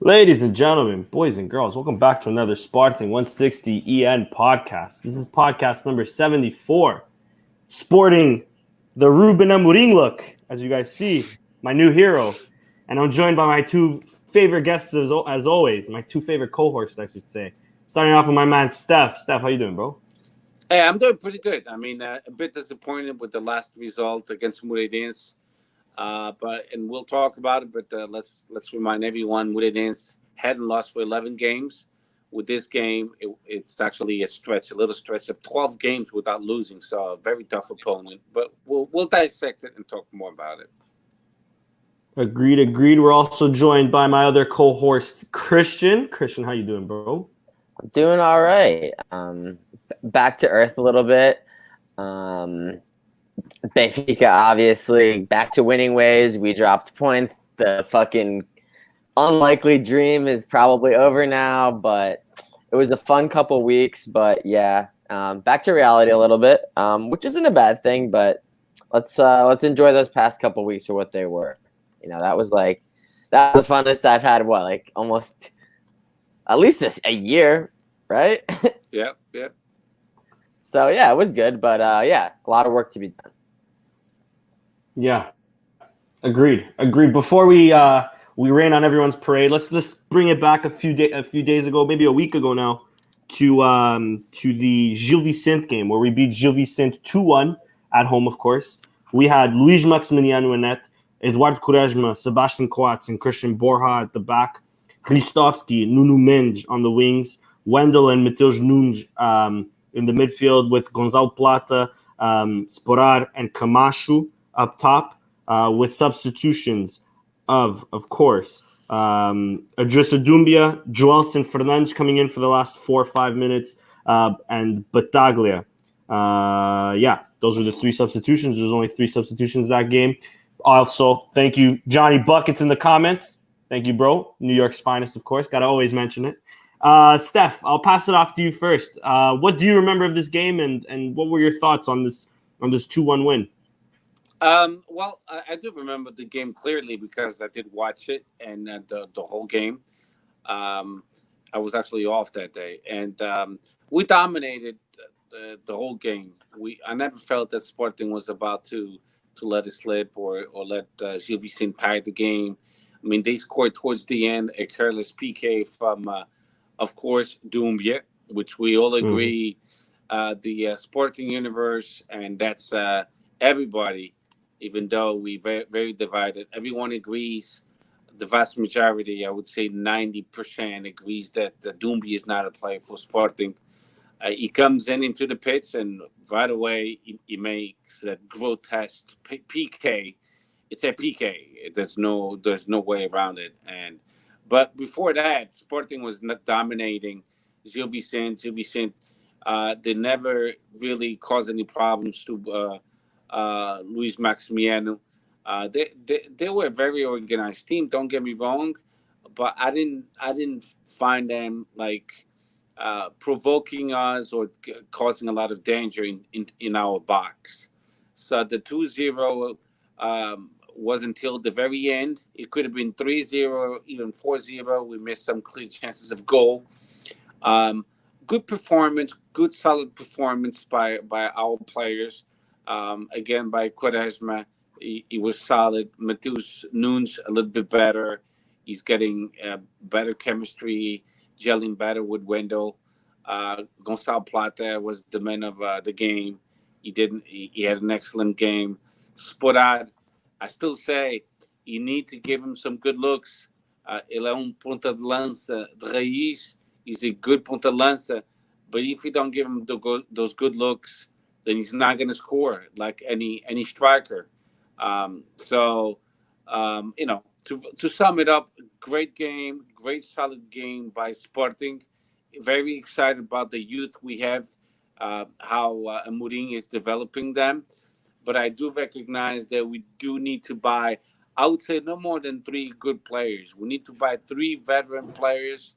Ladies and gentlemen, boys and girls, welcome back to another Sporting160EN podcast. This is podcast number 74, sporting the Ruben Amorim look, as you guys see, my new hero. And I'm joined by my two favorite guests as always, my two favorite cohorts, I should say. Starting off with my man, Steph. Steph, how you doing, bro? Hey, I'm doing pretty good. I mean, a bit disappointed with the last result against Moreirense. And we'll talk about it. But let's remind everyone: Moreirense hadn't lost for 11 games. With this game, it's actually a little stretch of 12 games without losing. So a very tough opponent. But we'll dissect it and talk more about it. Agreed. We're also joined by my other co-host, Christian. Christian, how you doing, bro? Doing all right. Back to earth a little bit. Benfica, obviously, back to winning ways. We dropped points. The fucking unlikely dream is probably over now, but it was a fun couple weeks. But yeah, back to reality a little bit, which isn't a bad thing. But let's enjoy those past couple weeks for what they were. You know, that was the funnest I've had. Almost at least a year, right? Yeah. So yeah, it was good, but a lot of work to be done. Yeah, agreed. Before we rain on everyone's parade, let's bring it back a few days ago, maybe a week ago now, to the Gil Vicente game where we beat Gil Vicente 2-1 at home. Of course, we had Luis Maximiliano in net, Eduardo Quaresma, Sebastian Coates, and Christian Borja at the back, Christovski, Nuno Mendes on the wings, Wendell and Mateus Nunes in the midfield with Gonzalo Plata, Sporar, and Camacho up top, with substitutions of course, Adrissa Doumbia, Joelson Fernandes coming in for the last 4 or 5 minutes, and Bataglia. Those are the 3 substitutions. There's only 3 substitutions that game. Also, thank you, Johnny Buckets in the comments. Thank you, bro. New York's finest, of course. Got to always mention it. Steph, I'll pass it off to you first. What do you remember of this game, and what were your thoughts on this 2-1 win? Well, I do remember the game clearly because I did watch it and the whole game. I was actually off that day, and we dominated the whole game. I never felt that Sporting was about to let it slip or let Gil Vicente tie the game. I mean, they scored towards the end a careless PK from, of course, Doumbia, which we all agree, the Sporting universe, and that's everybody. Even though we very, very divided, everyone agrees. The vast majority, I would say 90%, agrees that Doumbia is not a player for Sporting. He comes into the pitch and right away he makes that grotesque PK. It's a PK. There's no way around it. But before that, Sporting was not dominating Gil Vicente. Gil Vicente, they never really caused any problems to Luis Maximiano. They were a very organized team. Don't get me wrong, but I didn't find them provoking us or causing a lot of danger in our box. So the 2-0 was until the very end. It could have been 3-0, even 4-0. We missed some clear chances of goal. Good performance, good solid performance by our players. Again, by Quaresma, he was solid. Mateus Nunes a little bit better. He's getting better chemistry, gelling better with Wendell. Gonzalo Plata was the man of the game. He had an excellent game. Sporar, I still say you need to give him some good looks. Ele é ponta de lança de raiz. He's a good ponta de lança. But if you don't give him those good looks, then he's not going to score like any striker. To sum it up, great game, great solid game by Sporting. Very excited about the youth we have, how Amorim is developing them. But I do recognize that we do need to buy, I would say, no more than 3 good players. We need to buy 3 veteran players,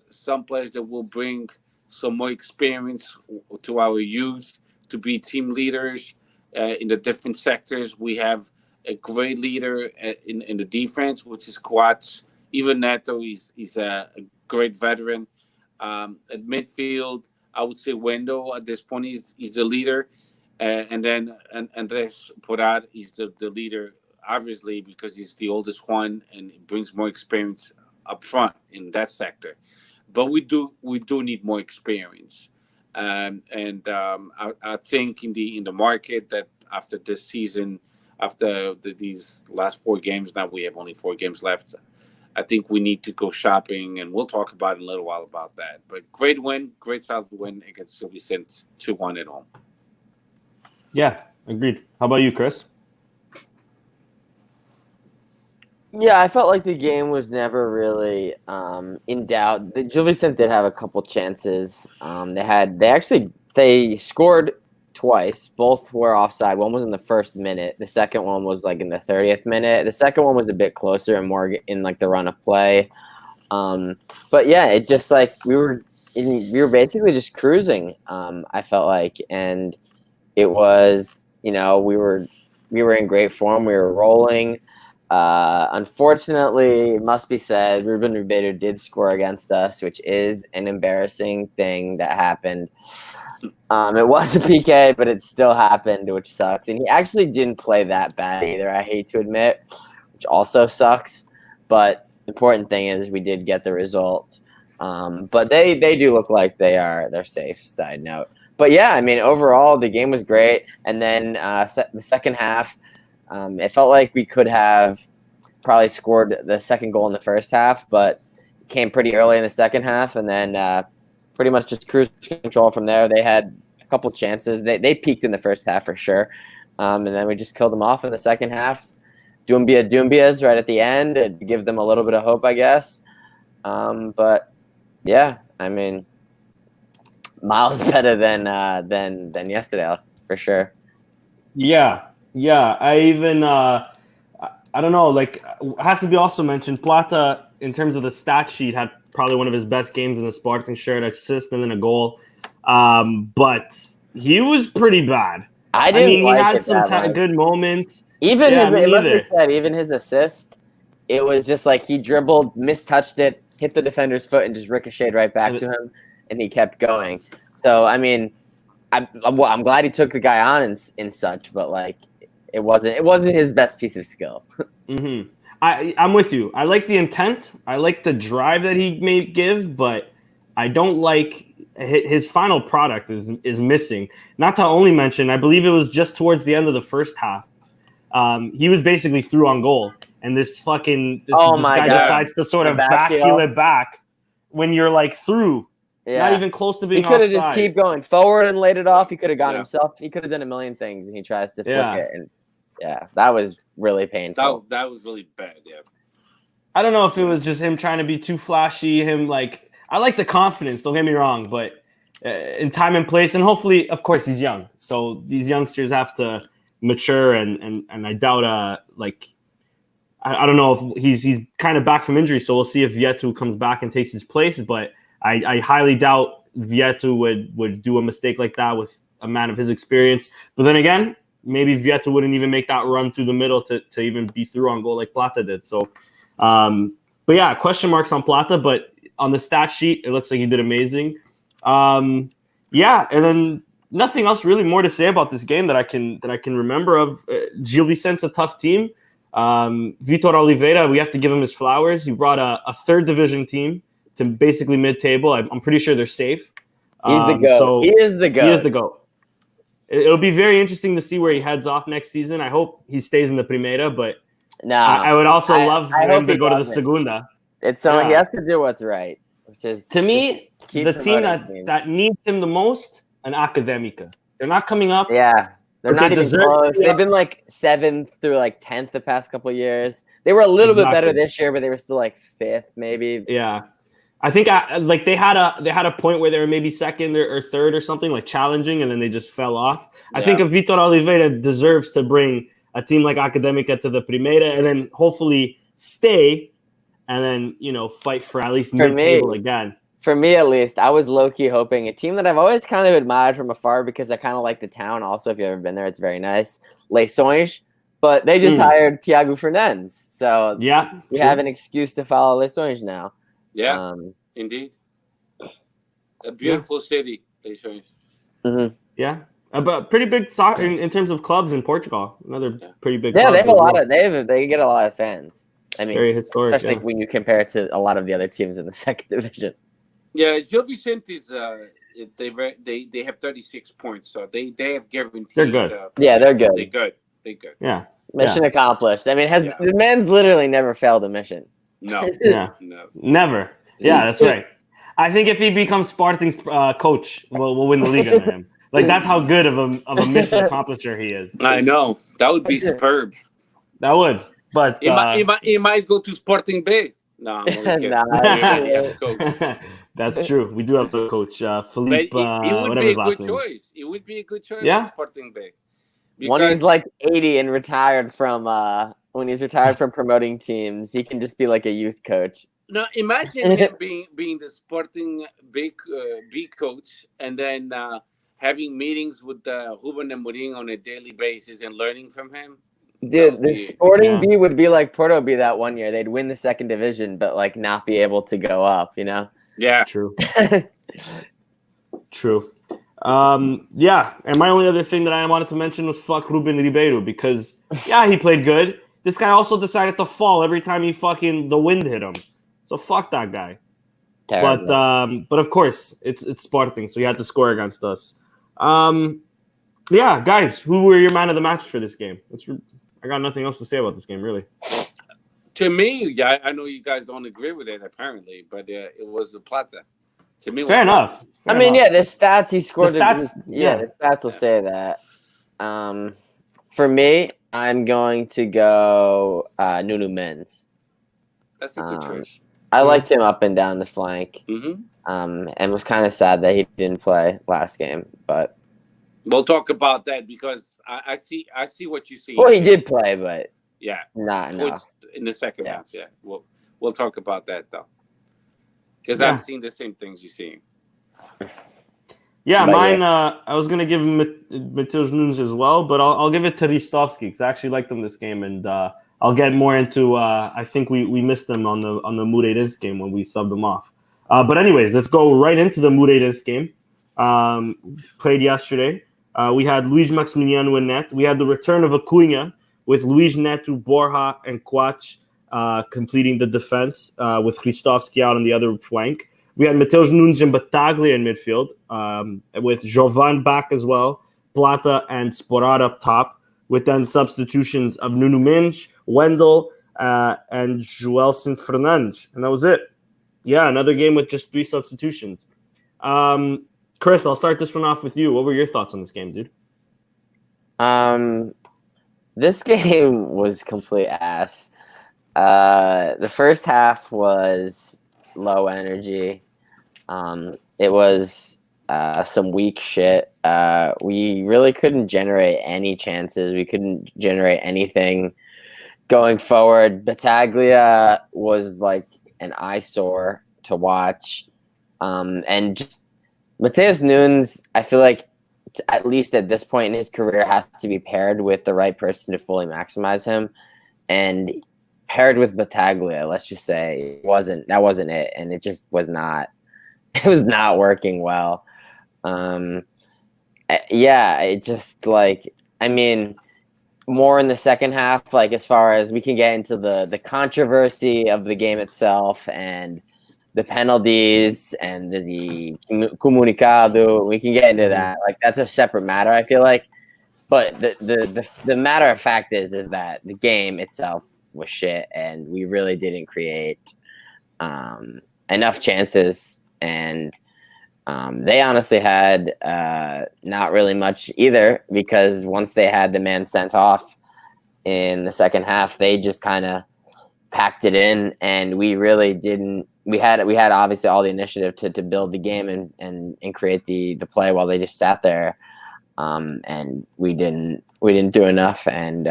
some players that will bring some more experience to our youth to be team leaders in the different sectors. We have a great leader in the defense, which is Coates. Even Neto, he's a great veteran. At midfield, I would say Wendell at this point he's the leader, and then Andres Porad is the leader, obviously because he's the oldest one and brings more experience up front in that sector. But we do need more experience, I think in the market that after this season, after these last 4 games, now we have only 4 games left. I think we need to go shopping, and we'll talk about in a little while about that. But great win, great solid win against Gil Vicente, 2-1 at home. Yeah, agreed. How about you, Chris? Yeah, I felt like the game was never really in doubt. Gil Vicente did have a couple chances. They scored twice. Both were offside. One was in the first minute. The second one was like in the 30th minute. The second one was a bit closer and more in like the run of play. But yeah, it just like we were basically just cruising. I felt like, and it was, we were in great form. We were rolling. Unfortunately, it must be said, Ruben Ribeiro did score against us, which is an embarrassing thing that happened. It was a PK, but it still happened, which sucks. And he actually didn't play that bad either, I hate to admit, which also sucks. But the important thing is we did get the result. But they do look like they're safe, side note. But yeah, I mean, overall, the game was great. And then the second half, it felt like we could have probably scored the second goal in the first half, but it came pretty early in the second half, and then pretty much just cruise control from there. They had a couple chances. They peaked in the first half for sure, and then we just killed them off in the second half. Dumbia's right at the end to give them a little bit of hope, I guess. But yeah, I mean, miles better than yesterday for sure. Yeah. I even I don't know. Like, it has to be also mentioned. Plata, in terms of the stat sheet, had probably one of his best games in the Sporting shirt, assist and then a goal. But he was pretty bad. I mean, he had some good moments. Even his assist, it was just like he dribbled, mistouched it, hit the defender's foot, and just ricocheted right back to him, and he kept going. So I mean, I'm glad he took the guy on and such, but like it wasn't his best piece of skill. Mm-hmm. I'm with you. I like the intent. I like the drive that he may give, but I don't like his final product is missing. Not to only mention, I believe it was just towards the end of the first half. He was basically through on goal, and this guy decides to sort of backheel it back when you're like through. Yeah. Not even close to being offside. He could have just keep going forward and laid it off. He could have gone himself. He could have done a million things, and he tries to flick it. And that was really painful. That was really bad, yeah. I don't know if it was just him trying to be too flashy. I like the confidence, don't get me wrong, but in time and place, and hopefully, of course, he's young. So these youngsters have to mature, and I doubt, I don't know if he's kind of back from injury, so we'll see if Vietu comes back and takes his place, but I highly doubt Vietu would do a mistake like that with a man of his experience. But then again, maybe Vietu wouldn't even make that run through the middle to even be through on goal like Plata did. So, but yeah, question marks on Plata, but on the stat sheet, it looks like he did amazing. And then nothing else really more to say about this game that I can remember of. Gil Vicente's a tough team. Vitor Oliveira, we have to give him his flowers. He brought a third division team to basically mid-table. I'm pretty sure they're safe. He's the GOAT. He is the GOAT. It'll be very interesting to see where he heads off next season. I hope he stays in the Primera, but I would also love him to go to the Segunda. He has to do what's right, which is to me the team that needs him the most, an Académica. They're not coming up. Yeah, they're not even close. They've been like 7th through like 10th the past couple of years. They were a little bit better this year, but they were still like 5th maybe. Yeah. I think they had a point where they were maybe 2nd or 3rd or something, like challenging, and then they just fell off. Yeah. I think if Vitor Oliveira deserves to bring a team like Académica to the Primera and then hopefully stay and then, fight for at least mid-table again. For me, at least, I was low-key hoping a team that I've always kind of admired from afar because I kind of like the town also. If you've ever been there, it's very nice. Les Songes, But they just hired Thiago Fernandes, so we have an excuse to follow Les Sonhos now. Yeah, indeed. A beautiful city, Les Sonhos. Mm-hmm. Yeah, but pretty big in terms of clubs in Portugal. Another pretty big. Yeah, they have a lot of they get a lot of fans. I mean, very historic, especially when you compare it to a lot of the other teams in the second division. Yeah, Gil Vicente is they have 36 points, so they have guaranteed. They're good. They're good. They're good. Yeah. Mission accomplished. I mean, the man's literally never failed a mission. No. No. Never. Yeah, that's right. I think if he becomes Sporting's coach, we'll win the league under him. Like, that's how good of a mission accomplisher he is. I know. That would be superb. That would. But he might go to Sporting B. No, I'm only kidding. Coach. That's true. We do have the coach, Philippe. It would be a good choice. It would be a good choice. Yeah. Sporting B. When he's like 80 and retired from promoting teams, he can just be like a youth coach. No, imagine him being the Sporting B coach, and then having meetings with Ruben Amorim on a daily basis and learning from him. Dude, the Sporting B would be like Porto B that one year. They'd win the second division, but like not be able to go up. You know? Yeah. True. True. Yeah, and my only other thing that I wanted to mention was fuck Ruben Ribeiro, because he played good. This guy also decided to fall every time the wind hit him. So fuck that guy. Terrible. But of course it's Sporting, so you had to score against us. Yeah, guys, who were your man of the match for this game? I got nothing else to say about this game, really. To me, I know you guys don't agree with it apparently, but it was the Plata. To me, fair enough. The stats he scored. The stats will say that. For me, I'm going to go Nuno Mendes. That's a good choice. I liked him up and down the flank, and was kind of sad that he didn't play last game. But we'll talk about that because I see what you see. Well, he did play, but not enough in the second half. Yeah, we'll talk about that though. Because I'm seeing the same things you're seeing. Yeah, mine. I was gonna give Matheus Nunes as well, but I'll give it to Ristovski because I actually liked him this game, and I'll get more into. I think we missed him on the Moreirense game when we subbed him off. But anyways, let's go right into the Moreirense game. Played yesterday. We had Luis Maximiliano in net. We had the return of Acuna with Luis Neto, Borja, and Quach. Completing the defense with Ristovski out on the other flank. We had Matheus Nunes and Bataglia in midfield with Jovan back as well, Plata and Sporad up top, with then substitutions of Nuno Mendes, Wendell, and Joelson Fernandes. And that was it. Yeah, another game with just 3 substitutions. Chris, I'll start this one off with you. What were your thoughts on this game, dude? This game was complete ass. The first half was low energy. It was some weak shit. We really couldn't generate any chances. We couldn't generate anything going forward. Battaglia was like an eyesore to watch. And just Matheus Nunes, I feel like at least at this point in his career has to be paired with the right person to fully maximize him. And paired with Battaglia, let's just say that wasn't it, and it just was not. It was not working well. It just more in the second half. Like as far as we can get into the controversy of the game itself and the penalties and the comunicado, we can get into that. Like that's a separate matter. I feel like, but the matter of fact is that the game itself was shit, and we really didn't create enough chances, and they honestly had not really much either, because once they had the man sent off in the second half, they just kind of packed it in, and we really didn't. We had obviously all the initiative to build the game and create the play while they just sat there, and we didn't do enough, and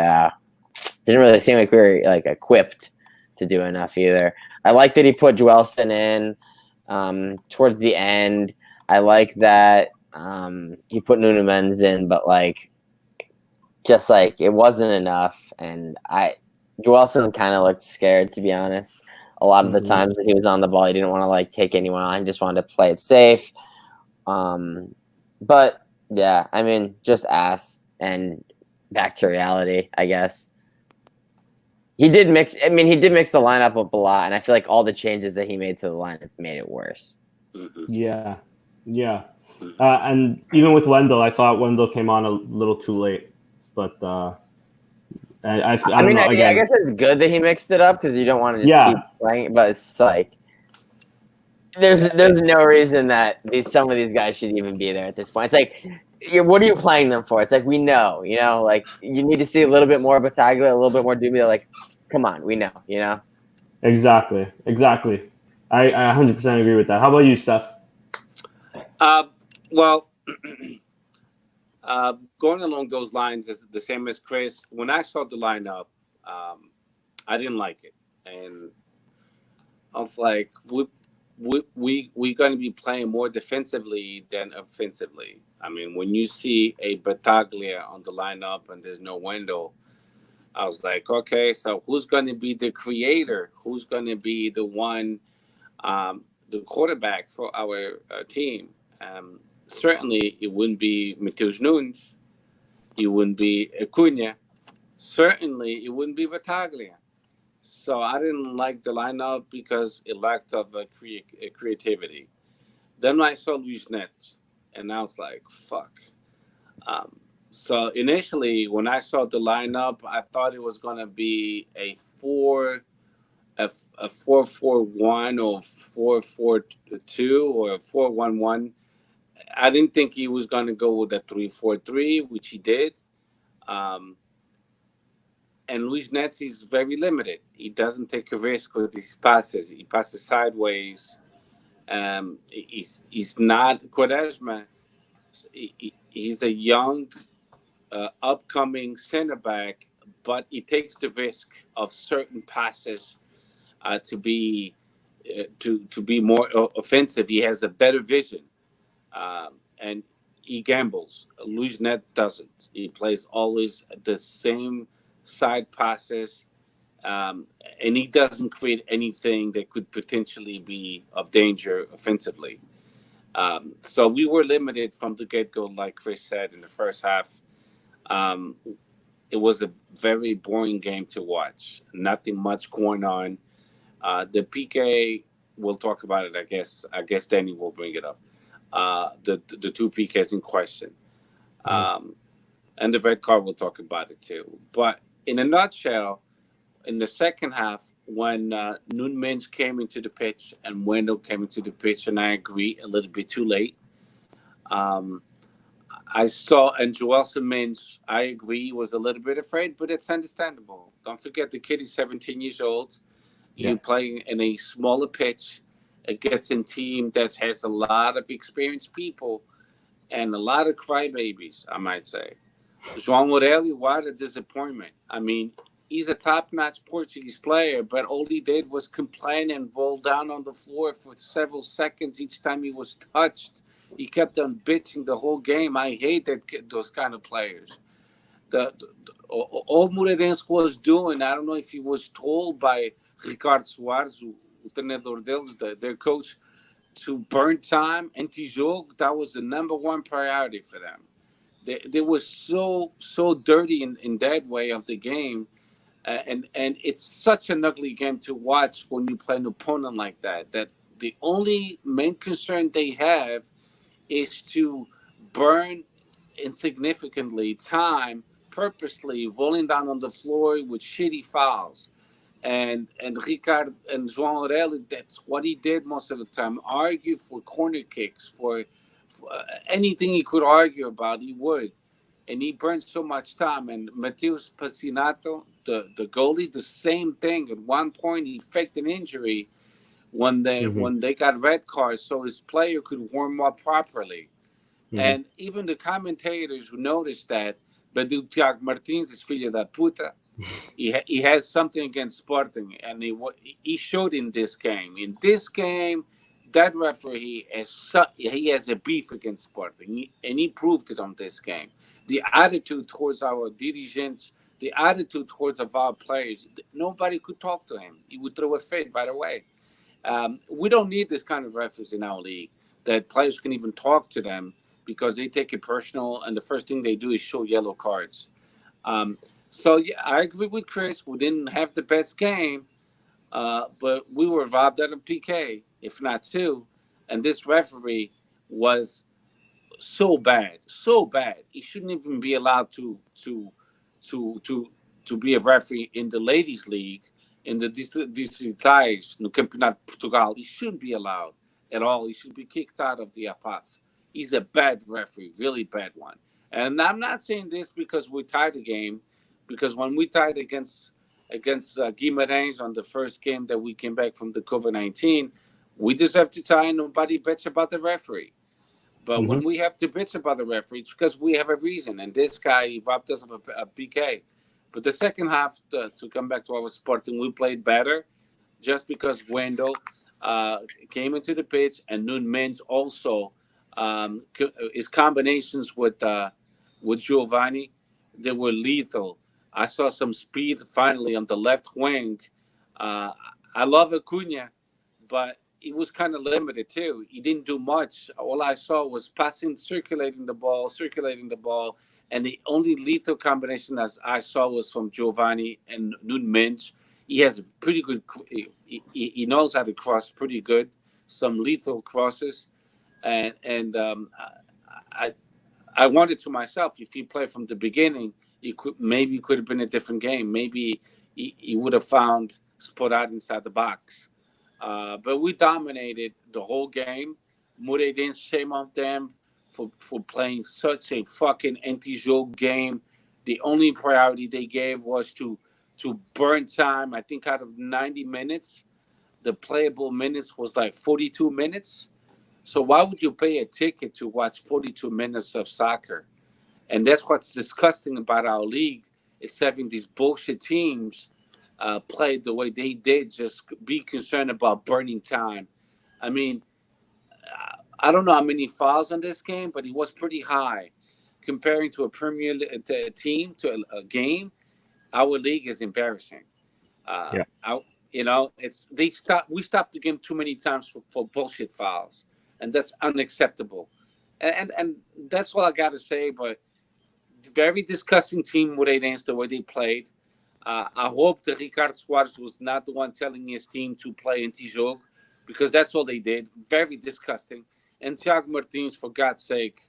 didn't really seem like we were like equipped to do enough either. I like that he put Joelson in towards the end. I like that he put Nuno Mendes in, but like just like it wasn't enough. And Joelson kind of looked scared, to be honest. A lot of the times that he was on the ball, he didn't want to like take anyone on. He just wanted to play it safe. But yeah, I mean, just ass and back to reality, I guess. He did mix the lineup up a lot, and I feel like all the changes that he made to the lineup made it worse. Yeah. And even with Wendell, I thought Wendell came on a little too late. But I don't know. Again, I guess it's good that he mixed it up because you don't want to just keep playing. But it's like there's no reason that some of these guys should even be there at this point. It's like, what are you playing them for? It's like, we know, like you need to see a little bit more Battaglia, a little bit more Dubia. Like, come on, we know, Exactly. I 100% agree with that. How about you, Steph? Well, going along those lines is the same as Chris. When I saw the lineup, I didn't like it, and I was like, we're going to be playing more defensively than offensively. I mean, when you see a Battaglia on the lineup and there's no Wendell, I was like, okay, so who's going to be the creator? Who's going to be the one, the quarterback for our team? Certainly, it wouldn't be Mateus Nunes. It wouldn't be Acuna. Certainly, it wouldn't be Battaglia. So I didn't like the lineup because it lacked of creativity. Then I saw Luis Nets, and I was like, fuck. So initially, when I saw the lineup, I thought it was gonna be a 4-4-1 or 4-4-2 or a 4-1-1. I didn't think he was gonna go with a 3-4-3, which he did. And Luis Nets is very limited. He doesn't take a risk with his passes. He passes sideways. He's not Quaresma. He's a young, upcoming center back, but he takes the risk of certain passes to be more offensive. He has a better vision, and he gambles. Luis Net doesn't. He plays always the same side passes, and he doesn't create anything that could potentially be of danger offensively. So we were limited from the get-go, like Chris said, in the first half. It was a very boring game to watch. Nothing much going on. The PK, we'll talk about it, I guess. I guess Danny will bring it up. The two PKs in question. And the red card, we'll talk about it too. But in a nutshell, in the second half, when Nunes came into the pitch and Wendell came into the pitch, and I agree, a little bit too late. I saw, and Joelson Mins, I agree, was a little bit afraid, but it's understandable. Don't forget, the kid is 17 years old. You're playing in a smaller pitch against a team that has a lot of experienced people and a lot of crybabies, I might say. João Morelli, what a disappointment. I mean, he's a top-notch Portuguese player, but all he did was complain and roll down on the floor for several seconds each time he was touched. He kept on bitching the whole game. I hate those kind of players. All Moreirense was doing, I don't know if he was told by Ricardo Soares, o treinador deles, their coach, to burn time anti-jogo. That was the number one priority for them. They were so dirty in that way of the game. And it's such an ugly game to watch when you play an opponent like that. That the only main concern they have is to burn insignificantly time, purposely rolling down on the floor with shitty fouls. And Ricard and João Aurelio, that's what he did most of the time. Argue for corner kicks, for anything he could argue about, he would. And he burned so much time. And Mateus Pacinato, the goalie, the same thing. At one point, he faked an injury when they got red cards so his player could warm up properly. And even the commentators who noticed that, but do Tiago Martins is filho da puta. He has something against Sporting, and he showed in this game. In this game, that referee has a beef against Sporting, and he proved it on this game. the attitude towards our dirigents, the attitude towards our players. Nobody could talk to him. He would throw a fit right away. We don't need this kind of referees in our league that players can even talk to them because they take it personal, and the first thing they do is show yellow cards. So, yeah, I agree with Chris. We didn't have the best game, but we were robbed out of PK, if not two. And this referee was so bad. He shouldn't even be allowed to be a referee in the ladies' league, in the distritais, no Campeonato de Portugal. He shouldn't be allowed at all. He should be kicked out of the APAF. He's a bad referee, really bad one. And I'm not saying this because we tied the game, because when we tied against Guimarães on the first game that we came back from the COVID-19, we deserve to tie, and nobody bitch about the referee. But when we have to bitch about the referee, it's because we have a reason. And this guy, he robbed us of a PK. But the second half, to come back to our Sporting, we played better just because Wendell came into the pitch, and Nunes also, his combinations with Giovanni, they were lethal. I saw some speed finally on the left wing. I love Acuna, but he was kind of limited too. He didn't do much. All I saw was passing, circulating the ball, and the only lethal combination that I saw was from Giovanni and Nunes. He has a pretty good. He knows how to cross pretty good. Some lethal crosses, and I wondered to myself, if he played from the beginning, it could have been a different game. Maybe he would have found Sporad inside the box. But we dominated the whole game. Moreirense, shame on them for playing such a fucking anti-joke game. The only priority they gave was to burn time. I think out of 90 minutes, the playable minutes was like 42 minutes. So why would you pay a ticket to watch 42 minutes of soccer? And that's what's disgusting about our league, is having these bullshit teams play the way they did, just be concerned about burning time. I mean, I don't know how many fouls on this game, but it was pretty high. Comparing to a Premier team, to a game, our league is embarrassing. We stopped the game too many times for bullshit fouls, and that's unacceptable. And that's all I got to say. But very disgusting team, Moreirense, the way they played. I hope that Ricardo Soares was not the one telling his team to play anti-jogo, because that's all they did. Very disgusting. And Thiago Martins, for God's sake,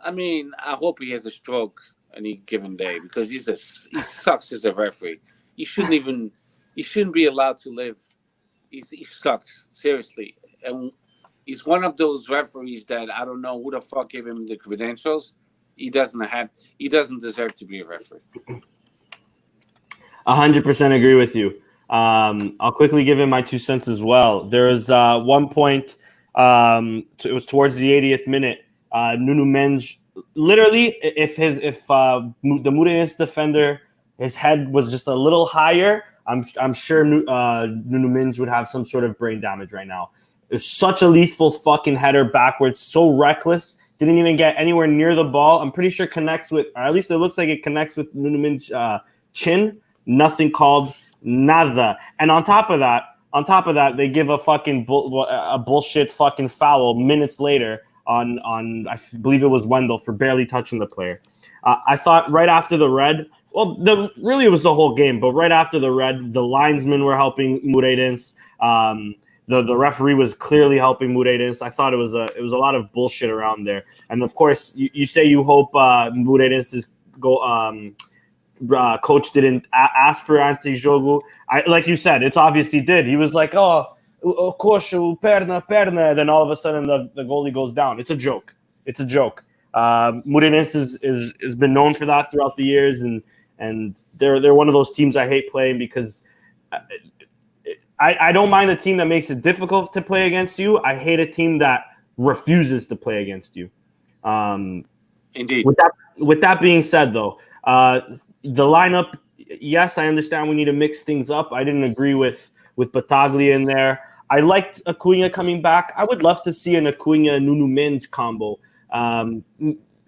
I mean, I hope he has a stroke any given day, because he sucks as a referee. He shouldn't be allowed to live. He sucks, seriously. And he's one of those referees that I don't know who the fuck gave him the credentials. He doesn't deserve to be a referee. 100% agree with you. I'll quickly give him my 2 cents as well. There's one point, it was towards the 80th minute. Nuno Mendes, literally, if the Moreirense defender, his head was just a little higher, I'm sure Nuno Mendes would have some sort of brain damage right now. It was such a lethal fucking header backwards, so reckless. Didn't even get anywhere near the ball. I'm pretty sure connects with, or at least it looks like it connects with Nuno Mendes' chin. Nothing called, nada. And on top of that, they give a fucking bullshit fucking foul minutes later on I believe it was Wendell for barely touching the player. I thought right after the red, it was the whole game, but right after the red, the linesmen were helping Moreirense. The referee was clearly helping Moreirense. I thought it was a lot of bullshit around there. And of course, you say you hope Moreirense's coach didn't ask for anti-jogo. Like you said, it's obvious he did. He was like, coach, perna. Then all of a sudden the goalie goes down. It's a joke. Moreirense has been known for that throughout the years, and they're one of those teams I hate playing, because I don't mind a team that makes it difficult to play against you. I hate a team that refuses to play against you. Indeed. With that being said, though, the lineup, yes, I understand we need to mix things up. I didn't agree with Battaglia in there. I liked Acuna coming back. I would love to see an Acuna-Nuno Mendes combo.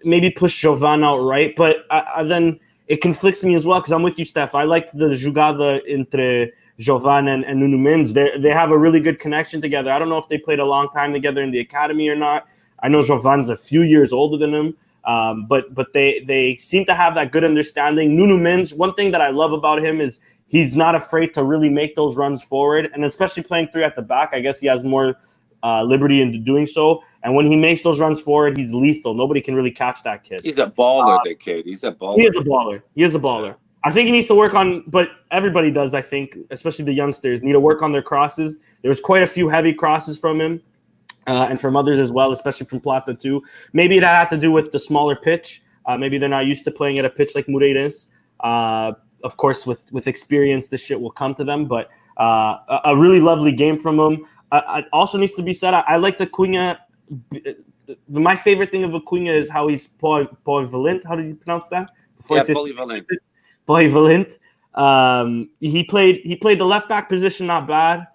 maybe push Jovan out right, but then it conflicts me as well because I'm with you, Steph. I like the jugada entre Jovan and Nuno Mendes. They have a really good connection together. I don't know if they played a long time together in the academy or not. I know Jovan's a few years older than him, but they seem to have that good understanding. Nuno Mendes, one thing that I love about him is he's not afraid to really make those runs forward, and especially playing three at the back, I guess he has more liberty into doing so. And when he makes those runs forward, he's lethal. Nobody can really catch that kid. He's a baller, that kid. He's a baller. He is a baller. I think he needs to work on, but everybody does, I think, especially the youngsters, need to work on their crosses. There was quite a few heavy crosses from him and from others as well, especially from Plata too. Maybe that had to do with the smaller pitch. Maybe they're not used to playing at a pitch like Moreirense. Of course, with experience, this shit will come to them. But a really lovely game from him. It also needs to be said, I like the Cunha. My favorite thing of Acuna is how he's polyvalent. How did you pronounce that? Polyvalent. Polyvalent. He played the left back position not bad.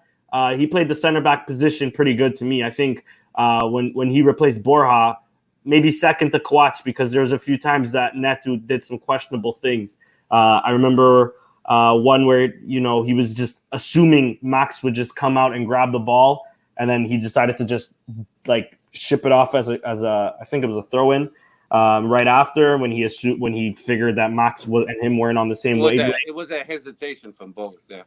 He played the center back position pretty good to me. I think when he replaced Borja, maybe second to Coates, because there was a few times that Neto did some questionable things. I remember one where he was just assuming Max would just come out and grab the ball, and then he decided to just ship it off as a I think it was a throw in right after when he figured that Max and him weren't on the same wavelength. It was a hesitation from both, yeah.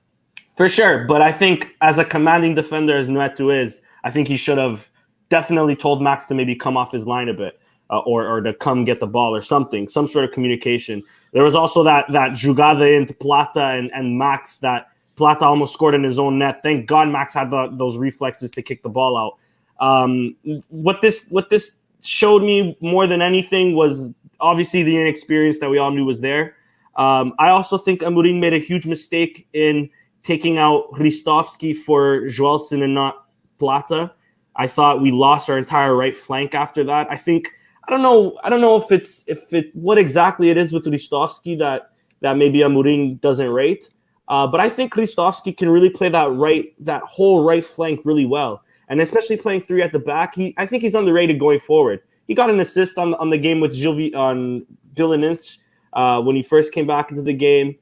For sure, but I think as a commanding defender as Neto is, I think he should have definitely told Max to maybe come off his line a bit or to come get the ball or something, some sort of communication. There was also that jugada into Plata and Max that Plata almost scored in his own net. Thank God Max had those reflexes to kick the ball out. What this showed me more than anything was obviously the inexperience that we all knew was there. I also think Amorim made a huge mistake in taking out Ristovski for Joelson and not Plata. I thought we lost our entire right flank after that. I don't know if what exactly it is with Ristovski that maybe Amorim doesn't rate. But I think Ristovski can really play that whole right flank really well. And especially playing three at the back, I think he's underrated going forward. He got an assist on the game with Gil Vicente when he first came back into the game.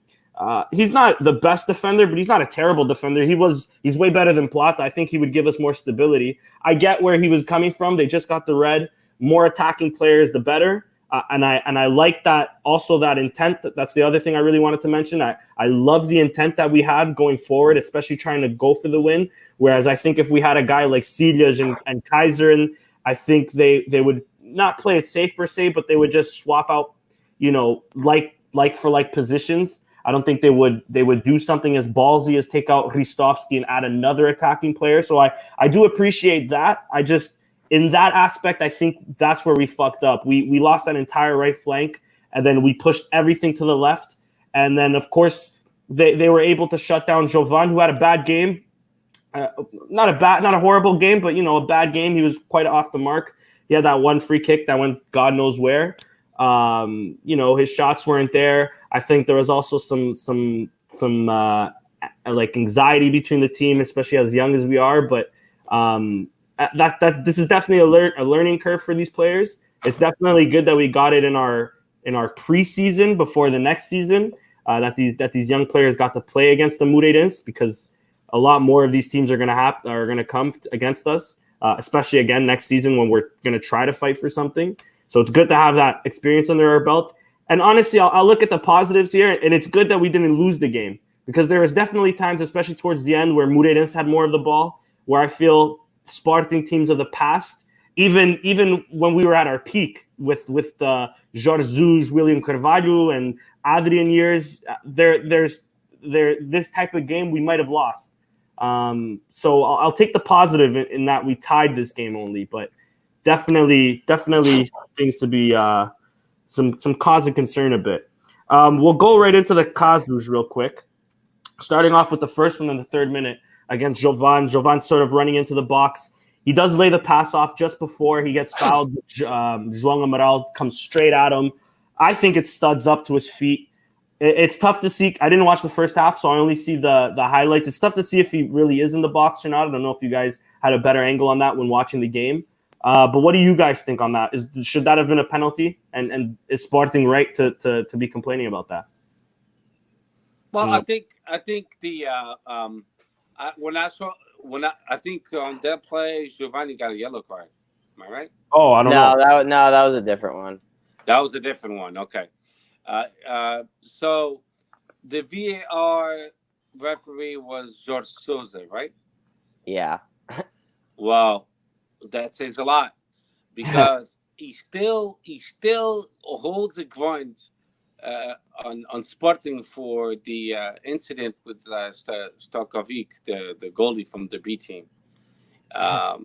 He's not the best defender, but he's not a terrible defender. He's way better than Plata. I think he would give us more stability. I get where he was coming from. They just got the red. More attacking players, the better. And I like that. Also, that intent. That's the other thing I really wanted to mention. I love the intent that we had going forward, especially trying to go for the win. Whereas I think if we had a guy like Silias and Kaiser, and I think they would not play it safe per se, but they would just swap out, like for like positions. I don't think they would do something as ballsy as take out Ristovski and add another attacking player. So I do appreciate that. In that aspect, I think that's where we fucked up. We lost that entire right flank, and then we pushed everything to the left. And then, of course, they were able to shut down Jovan, who had a bad game. Not a horrible game, but a bad game. He was quite off the mark. He had that one free kick that went God knows where. His shots weren't there. I think there was also some anxiety between the team, especially as young as we are. But that this is definitely a learning curve for these players. It's definitely good that we got it in our preseason before the next season. That these young players got to play against the Moreirense, because a lot more of these teams are gonna come against us, especially again next season when we're gonna try to fight for something. So it's good to have that experience under our belt. And honestly, I'll look at the positives here, and it's good that we didn't lose the game, because there was definitely times, especially towards the end, where Moreirense had more of the ball, where I feel Sporting teams of the past, even when we were at our peak with the Jorge Jesus, William Carvalho, and Adrian years, there's this type of game we might have lost. So I'll take the positive in that we tied this game only, but definitely things to be some cause of concern a bit. We'll go right into the casus real quick, starting off with the first one in the 3rd minute against Jovan. Jovan's sort of running into the box. He does lay the pass off just before he gets fouled. João Amaral comes straight at him. I think it studs up to his feet. It's tough to see. I didn't watch the first half, so I only see the highlights. It's tough to see if he really is in the box or not. I don't know if you guys had a better angle on that when watching the game. But what do you guys think on that? Should that have been a penalty? And is Sporting right to be complaining about that? Well, I think the I think on that play, Giovanni got a yellow card. Am I right? Oh, I don't know. That was a different one. That was a different one. Okay. So the VAR referee was George Souza, right? Yeah. Well, that says a lot because he still holds a grudge on Sporting for the incident with Stojkovic, the goalie from the B team. Was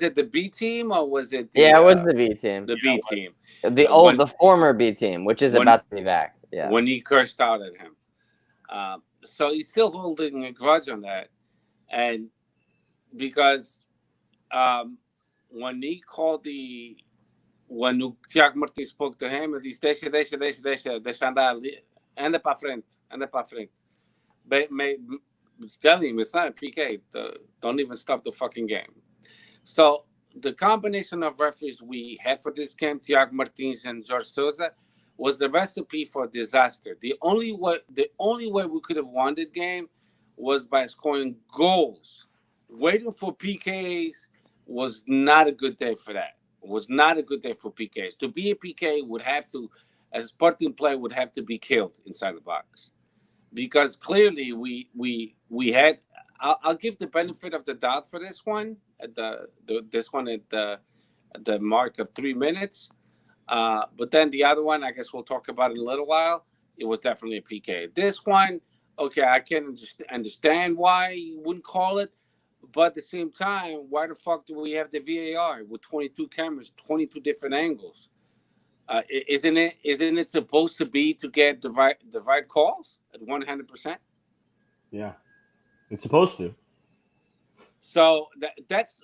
it the B team or was it? It was the B team. The B team. The former B team, which is about to be back. Yeah. When he cursed out at him, so he's still holding a grudge on that, and because when Tiago Martins spoke to him, he disse deixa andar ali, anda para frente. But telling him it's not a PK. Don't even stop the fucking game. So the combination of referees we had for this game, Tiago Martins and Jorge Souza, was the recipe for disaster. The only way we could have won the game was by scoring goals. Waiting for PKs was not a good day for that. It was not a good day for PKs. To be a PK would have to, as a Sporting player, would have to be killed inside the box. Because clearly we had. I'll give the benefit of the doubt for this one at the mark of 3 minutes. But then the other one, I guess we'll talk about in a little while. It was definitely a PK. This one, okay, I can understand why you wouldn't call it, but at the same time, why the fuck do we have the VAR with 22 cameras, 22 different angles? Isn't it supposed to be to get the right calls at 100%? Yeah, it's supposed to. So that's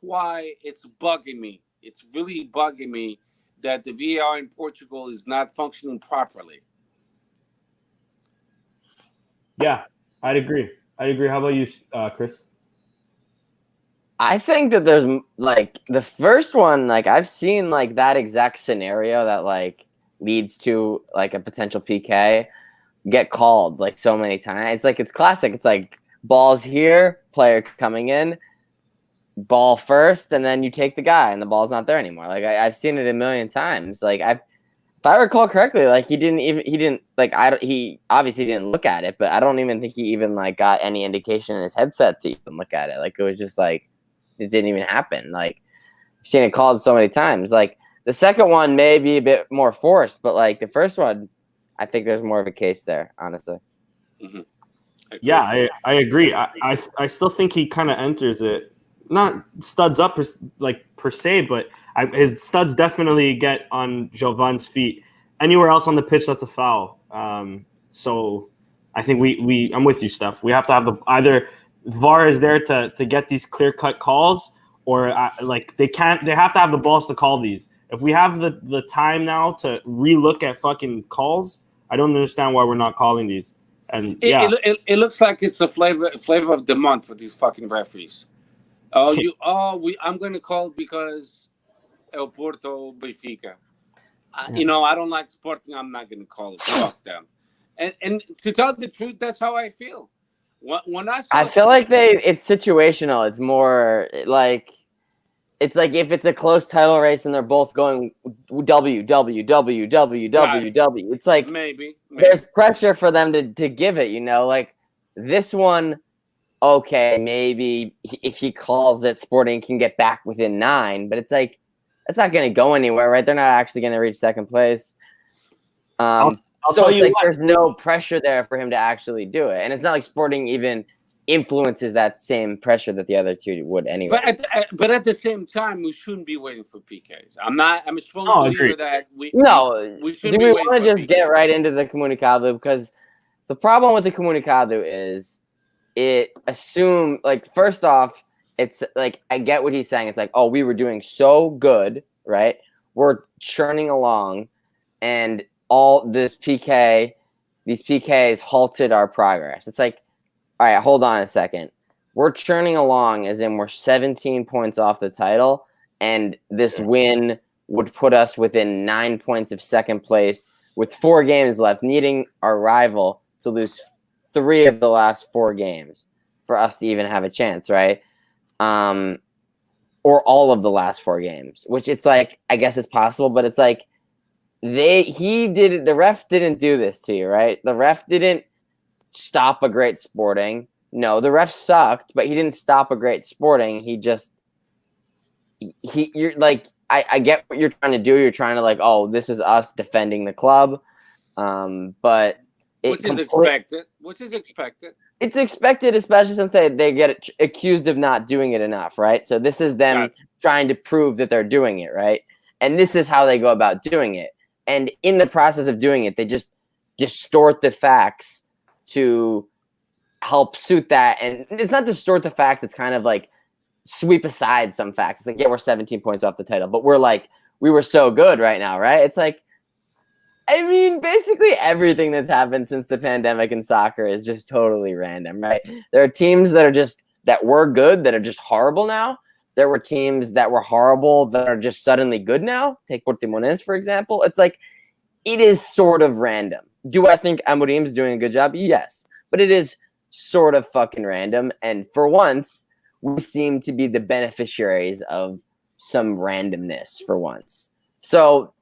why it's bugging me. It's really bugging me that the VAR in Portugal is not functioning properly. Yeah, I'd agree. How about you, Chris? I think that there's like the first one, like I've seen like that exact scenario that like leads to like a potential PK get called like so many times. It's classic. It's like ball's here, player coming in, ball first, and then you take the guy and the ball's not there anymore. Like I've seen it a million times. Like if I recall correctly, like he obviously didn't look at it, but I don't even think he even like got any indication in his headset to even look at it. Like it was just like it didn't even happen. Like I've seen it called so many times. Like the second one may be a bit more forced, but like the first one, I think there's more of a case there, honestly. Mm-hmm. Yeah, I agree. I still think he kind of enters it, not studs up per se, but his studs definitely get on Jovan's feet. Anywhere else on the pitch, that's a foul. So I think I'm with you, Steph. We have to have either VAR is there to get these clear-cut calls, or they have to have the balls to call these. If we have the time now to relook at fucking calls, I don't understand why we're not calling these. And it looks like it's the flavor of the month for these fucking referees. I'm gonna call because El Porto Benfica. I don't like Sporting. I'm not gonna call it. Fuck them. And to tell the truth, that's how I feel. When I feel like it's situational. It's more like it's like if it's a close title race and they're both going W. It's like maybe there's pressure for them to give it. Like this one. Okay, maybe if he calls it, Sporting can get back within 9, but it's like it's not going to go anywhere, right? They're not actually going to reach second place. So it's like there's no pressure there for him to actually do it, and it's not like Sporting even influences that same pressure that the other two would anyway. But at the same time, we shouldn't be waiting for PKs. I'm a strong believer that we shouldn't. Do we want to just get right into the comunicado? Because the problem with the comunicado is it assume like first off, it's like I get what he's saying. It's like, oh, we were doing so good, right? We're churning along, and all these PKs halted our progress. It's like, all right, hold on a second. we're churning along, as in we're 17 points off the title, and this win would put us within 9 points of second place with 4 games left, needing our rival to lose 3 of the last 4 games for us to even have a chance, right? Or all of the last 4 games, which it's like, I guess it's possible, but it's like the ref didn't do this to you, right? The ref didn't stop a great Sporting. No, the ref sucked, but he didn't stop a great Sporting. You're like, I get what you're trying to do. You're trying to like, oh, this is us defending the club. But which is expected. It's expected, especially since they get accused of not doing it enough, right? So this is them trying to prove that they're doing it, right? And this is how they go about doing it. And in the process of doing it, they just distort the facts to help suit that. And it's not distort the facts. It's kind of like sweep aside some facts. It's like, yeah, we're 17 points off the title, but we're like, we were so good right now, right? It's like, I mean, basically everything that's happened since the pandemic in soccer is just totally random, right? There are teams that were good that are just horrible now. There were teams that were horrible that are just suddenly good now. Take Portimonense, for example. It's like, it is sort of random. Do I think Amorim's doing a good job? Yes. But it is sort of fucking random. And for once, we seem to be the beneficiaries of some randomness for once. So,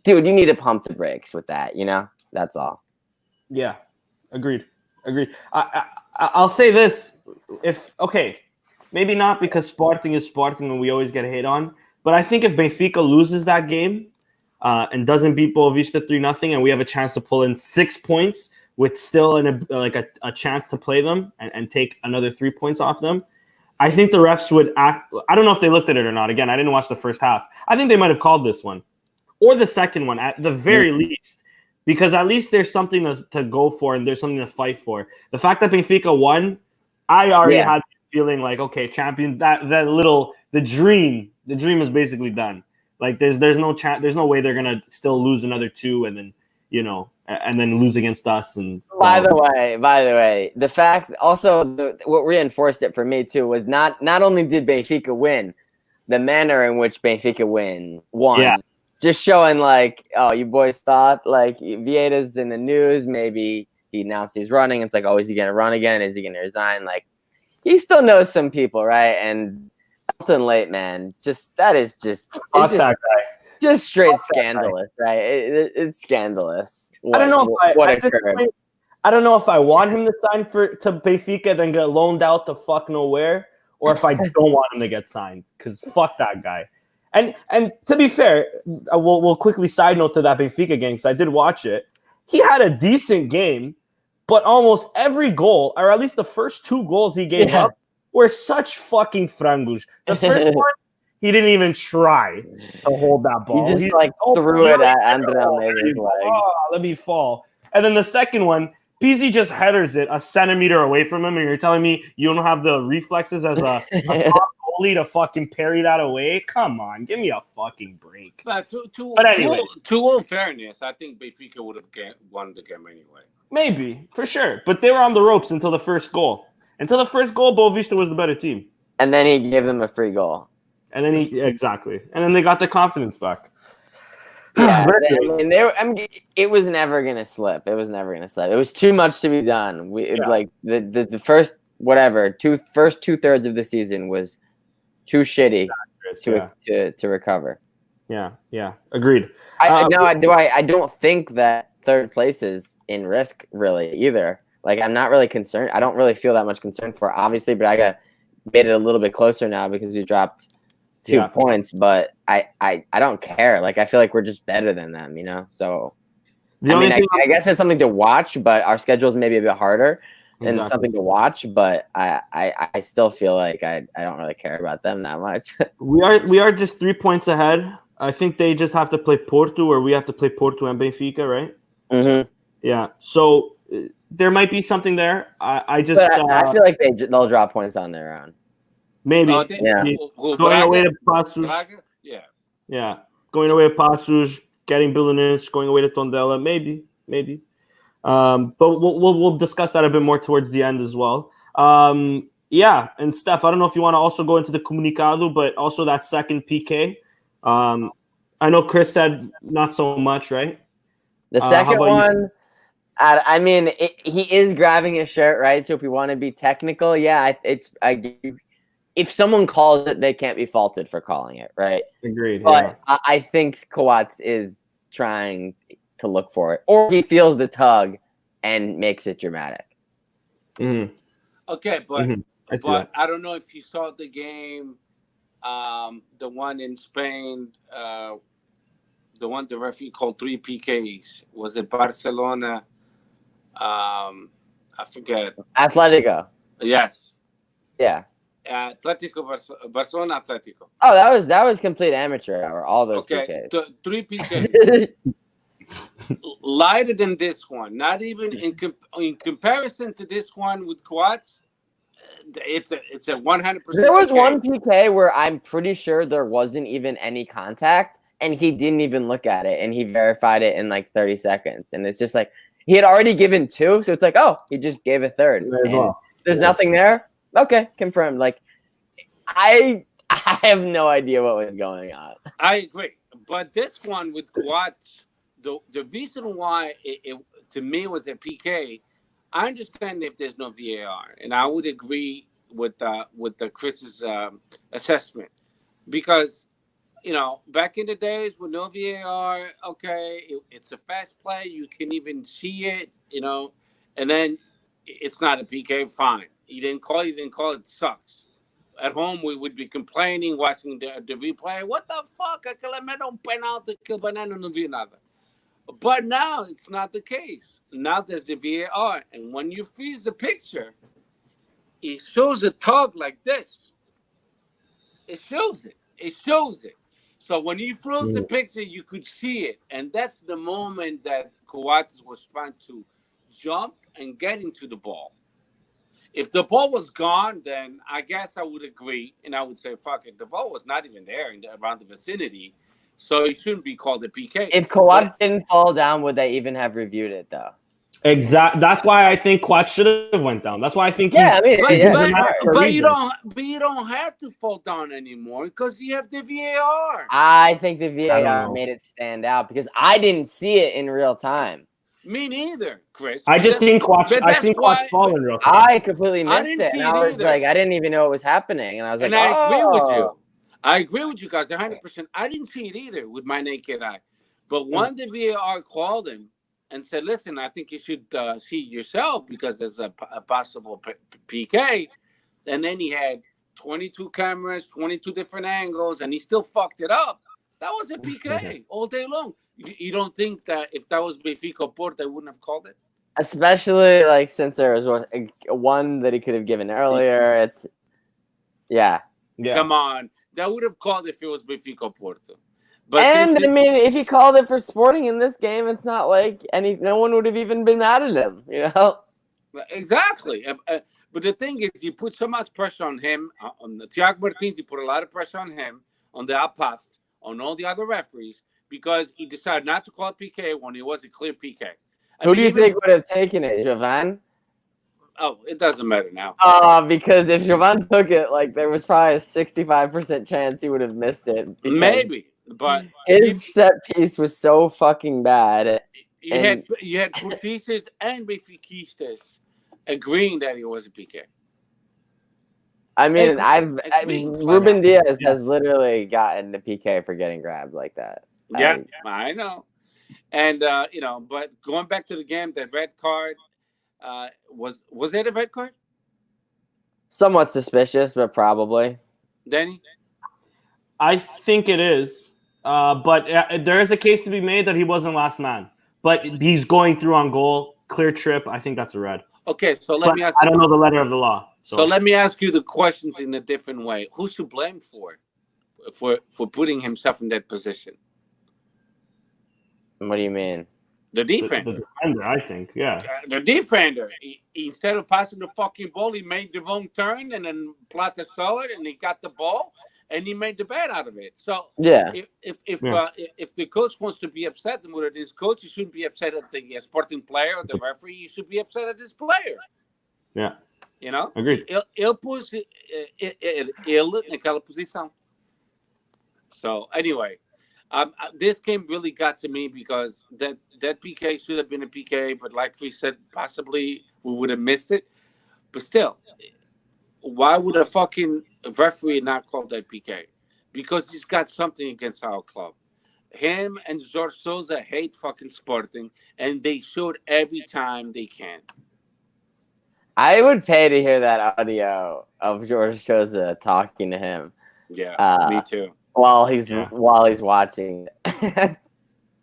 dude, you need to pump the brakes with that, you know? That's all. Yeah, agreed. I'll say this. Maybe not because Sporting is Sporting and we always get hate on, but I think if Benfica loses that game and doesn't beat Boavista 3-0 and we have a chance to pull in 6 points with still a chance to play them and take another 3 points off them, I think the refs would act. I don't know if they looked at it or not. Again, I didn't watch the first half. I think they might have called this one or the second one at the very least, because at least there's something to go for and there's something to fight for. The fact that Benfica won, I already had the feeling like, okay, champion, the dream is basically done. Like there's no way they're gonna still lose another 2 and then and then lose against us. And by the way, the fact also what reinforced it for me too was not only did Benfica win, the manner in which Benfica won. Yeah. Just showing like, oh, you boys thought like Vieira's in the news. Maybe he announced he's running. It's like, oh, is he gonna run again? Is he gonna resign? Like, he still knows some people, right? And Elton Late, man, that is just straight scandalous, right? It's scandalous. I don't know I don't know if I want him to sign to Benfica, then get loaned out to fuck nowhere, or if I don't want him to get signed, because fuck that guy. And to be fair, we'll quickly side note to that Benfica game, because I did watch it. He had a decent game, but almost every goal, or at least the first 2 goals he gave up, were such fucking frangos. The first one, he didn't even try to hold that ball. He just threw it at Andre Almeida's legs. Let me fall. And then the second one, Pizzi just headers it a centimeter away from him, and you're telling me you don't have the reflexes as a top goalie to fucking parry that away? Come on, give me a fucking break. But anyway, to all fairness, I think Benfica would have won the game anyway. Maybe, for sure. But they were on the ropes until the first goal. Until the first goal, Boavista was the better team. And then he gave them a free goal. And then exactly. And then they got their confidence back. Yeah, it was never gonna slip. It was too much to be done. It was like the first first 2/3 of the season was too shitty to recover. Yeah, agreed. I don't think that third place is in risk really either. Like, I'm not really concerned. I don't really feel that much concern for it, obviously, but I made it a little bit closer now because we dropped 2 points, but I don't care. Like, I feel like we're just better than them, you know? So, I guess it's something to watch, but our schedule is maybe a bit harder and something to watch, but I still feel like I don't really care about them that much. We are just 3 points ahead. I think they just have to play Porto, or we have to play Porto and Benfica, right? Mm-hmm. Yeah. So there might be something there. I feel like they'll draw points on their own. Maybe. Going away to Passos. Yeah. Going away to Passos, getting Belenenses, going away to Tondela. Maybe. But we'll discuss that a bit more towards the end as well. Yeah, and Steph, I don't know if you want to also go into the comunicado, but also that second PK. I know Chris said not so much, right? The How second about you? one, I mean, he is grabbing his shirt, right? So if we want to be technical, yeah, if someone calls it, they can't be faulted for calling it, right? Agreed. But I think Coates is trying to look for it, or he feels the tug and makes it dramatic. Mm-hmm. Okay, but I I don't know if you saw the game, the one in Spain, the one the referee called 3 PKs. Was it Barcelona? I forget. Atletico. Yes. Yeah. Barcelona Atletico. Oh, that was complete amateur hour. All those Okay, PKs. 3 PKs. Lighter than this one. Not even in comparison to this one with Coates. It's a 100%. There was PK. one PK where I'm pretty sure there wasn't even any contact, and he didn't even look at it, and he verified it in like 30 seconds. And it's just like he had already given 2, so it's like, oh, he just gave a 3rd. And there's nothing there. Okay, confirmed. Like I have no idea what was going on. I agree, but this one with Coates, the reason why it to me was a PK. I understand if there's no VAR, and I would agree with the Chris's assessment, because back in the days with no VAR, okay, it's a fast play, you can even see it, and then it's not a PK. Fine, you didn't call it, sucks. At home, we would be complaining, watching the replay. What the fuck? Aquela merda um penalti que o banana não viu nada. But now it's not the case. Now there's the VAR, and when you freeze the picture, it shows a tug like this. It shows it. So when you froze the picture, you could see it, and that's the moment that Coates was trying to jump and get into the ball. If the ball was gone, then I guess I would agree, and I would say, fuck it. The ball was not even there around the vicinity, so it shouldn't be called a PK. If Coates didn't fall down, would they even have reviewed it, though? Exactly. That's why I think Coates should have went down. That's why I think. Yeah, I mean, but you don't have to fall down anymore because you have the VAR. I think the VAR made it stand out because I didn't see it in real time. Me neither, Chris. I just seen Coates. I seen Coates fall in real time. I completely missed it. And I was like, I didn't even know what was happening, and I was like, I agree with you. I agree with you guys 100%. I didn't see it either with my naked eye, but when the VAR called him and said, "Listen, I think you should see yourself because there's a possible PK," and then he had 22 cameras, 22 different angles, and he still fucked it up. That was a PK all day long. You don't think that if that was Benfica Porto, they wouldn't have called it? Especially like since there was one that he could have given earlier. It's yeah. Come on, that would have called if it was Benfica Porto. But I mean, if he called it for Sporting in this game, it's not like no one would have even been mad at him, Exactly. But the thing is, you put so much pressure on him, on the Thiago Martins. You put a lot of pressure on him, on the APAF, on all the other referees, because he decided not to call it PK when it was a clear PK. Who do you think would have taken it, Jovan? Oh, it doesn't matter now. Because if Jovan took it, like there was probably a 65% chance he would have missed it. Maybe, but his set piece was so fucking bad. You had Portuguese and Benfiquistas agreeing that it was a PK. I mean, Ruben Diaz has literally gotten the PK for getting grabbed like that. Yeah, I know. And but going back to the game, that red card was that a red card? Somewhat suspicious, but probably. Danny? I think it is. But there is a case to be made that he wasn't last man. But he's going through on goal, clear trip. I think that's a red. Okay, so let me ask you. I don't know the letter of the law. So let me ask you the questions in a different way. Who's to blame for putting himself in that position? What do you mean? The defender. The defender, I think, yeah. The defender. He, instead of passing the fucking ball, he made the wrong turn and then Plata saw it and he got the ball and he made the bad out of it. So yeah, if the coach wants to be upset with his coach, he shouldn't be upset at the Sporting player or the referee. You should be upset at this player. Yeah. You know? Agreed. Ele pôs ele naquela posição. So, anyway, this game really got to me because that PK should have been a PK, but like we said, possibly we would have missed it. But still, why would a fucking referee not call that PK? Because he's got something against our club. Him and Jorge Souza hate fucking Sporting, and they showed every time they can. I would pay to hear that audio of George Souza talking to him. Yeah, me too. While he's watching.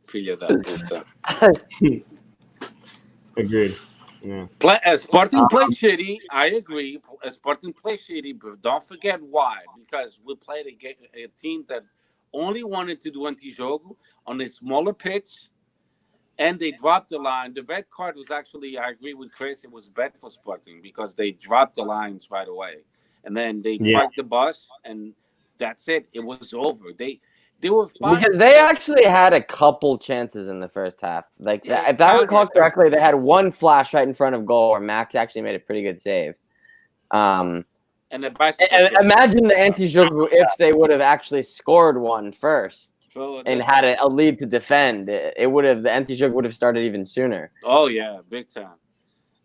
Filho da puta. Agreed. Yeah. Sporting played shitty. I agree. Sporting played shitty, but don't forget why. Because we played a team that only wanted to do anti-jogo on a smaller pitch, and they dropped the line. The red card was actually, I agree with Chris, it was bad for Sporting because they dropped the lines right away. And then they parked the bus, and that's it. It was over. They were fine. Because they actually had a couple chances in the first half. Like, if I recall correctly, they had one flash right in front of goal where Max actually made a pretty good save. And imagine the anti-jogo if they would have actually scored one first and had a lead to defend. It would have, the anti-jogo would have started even sooner. Oh yeah, big time.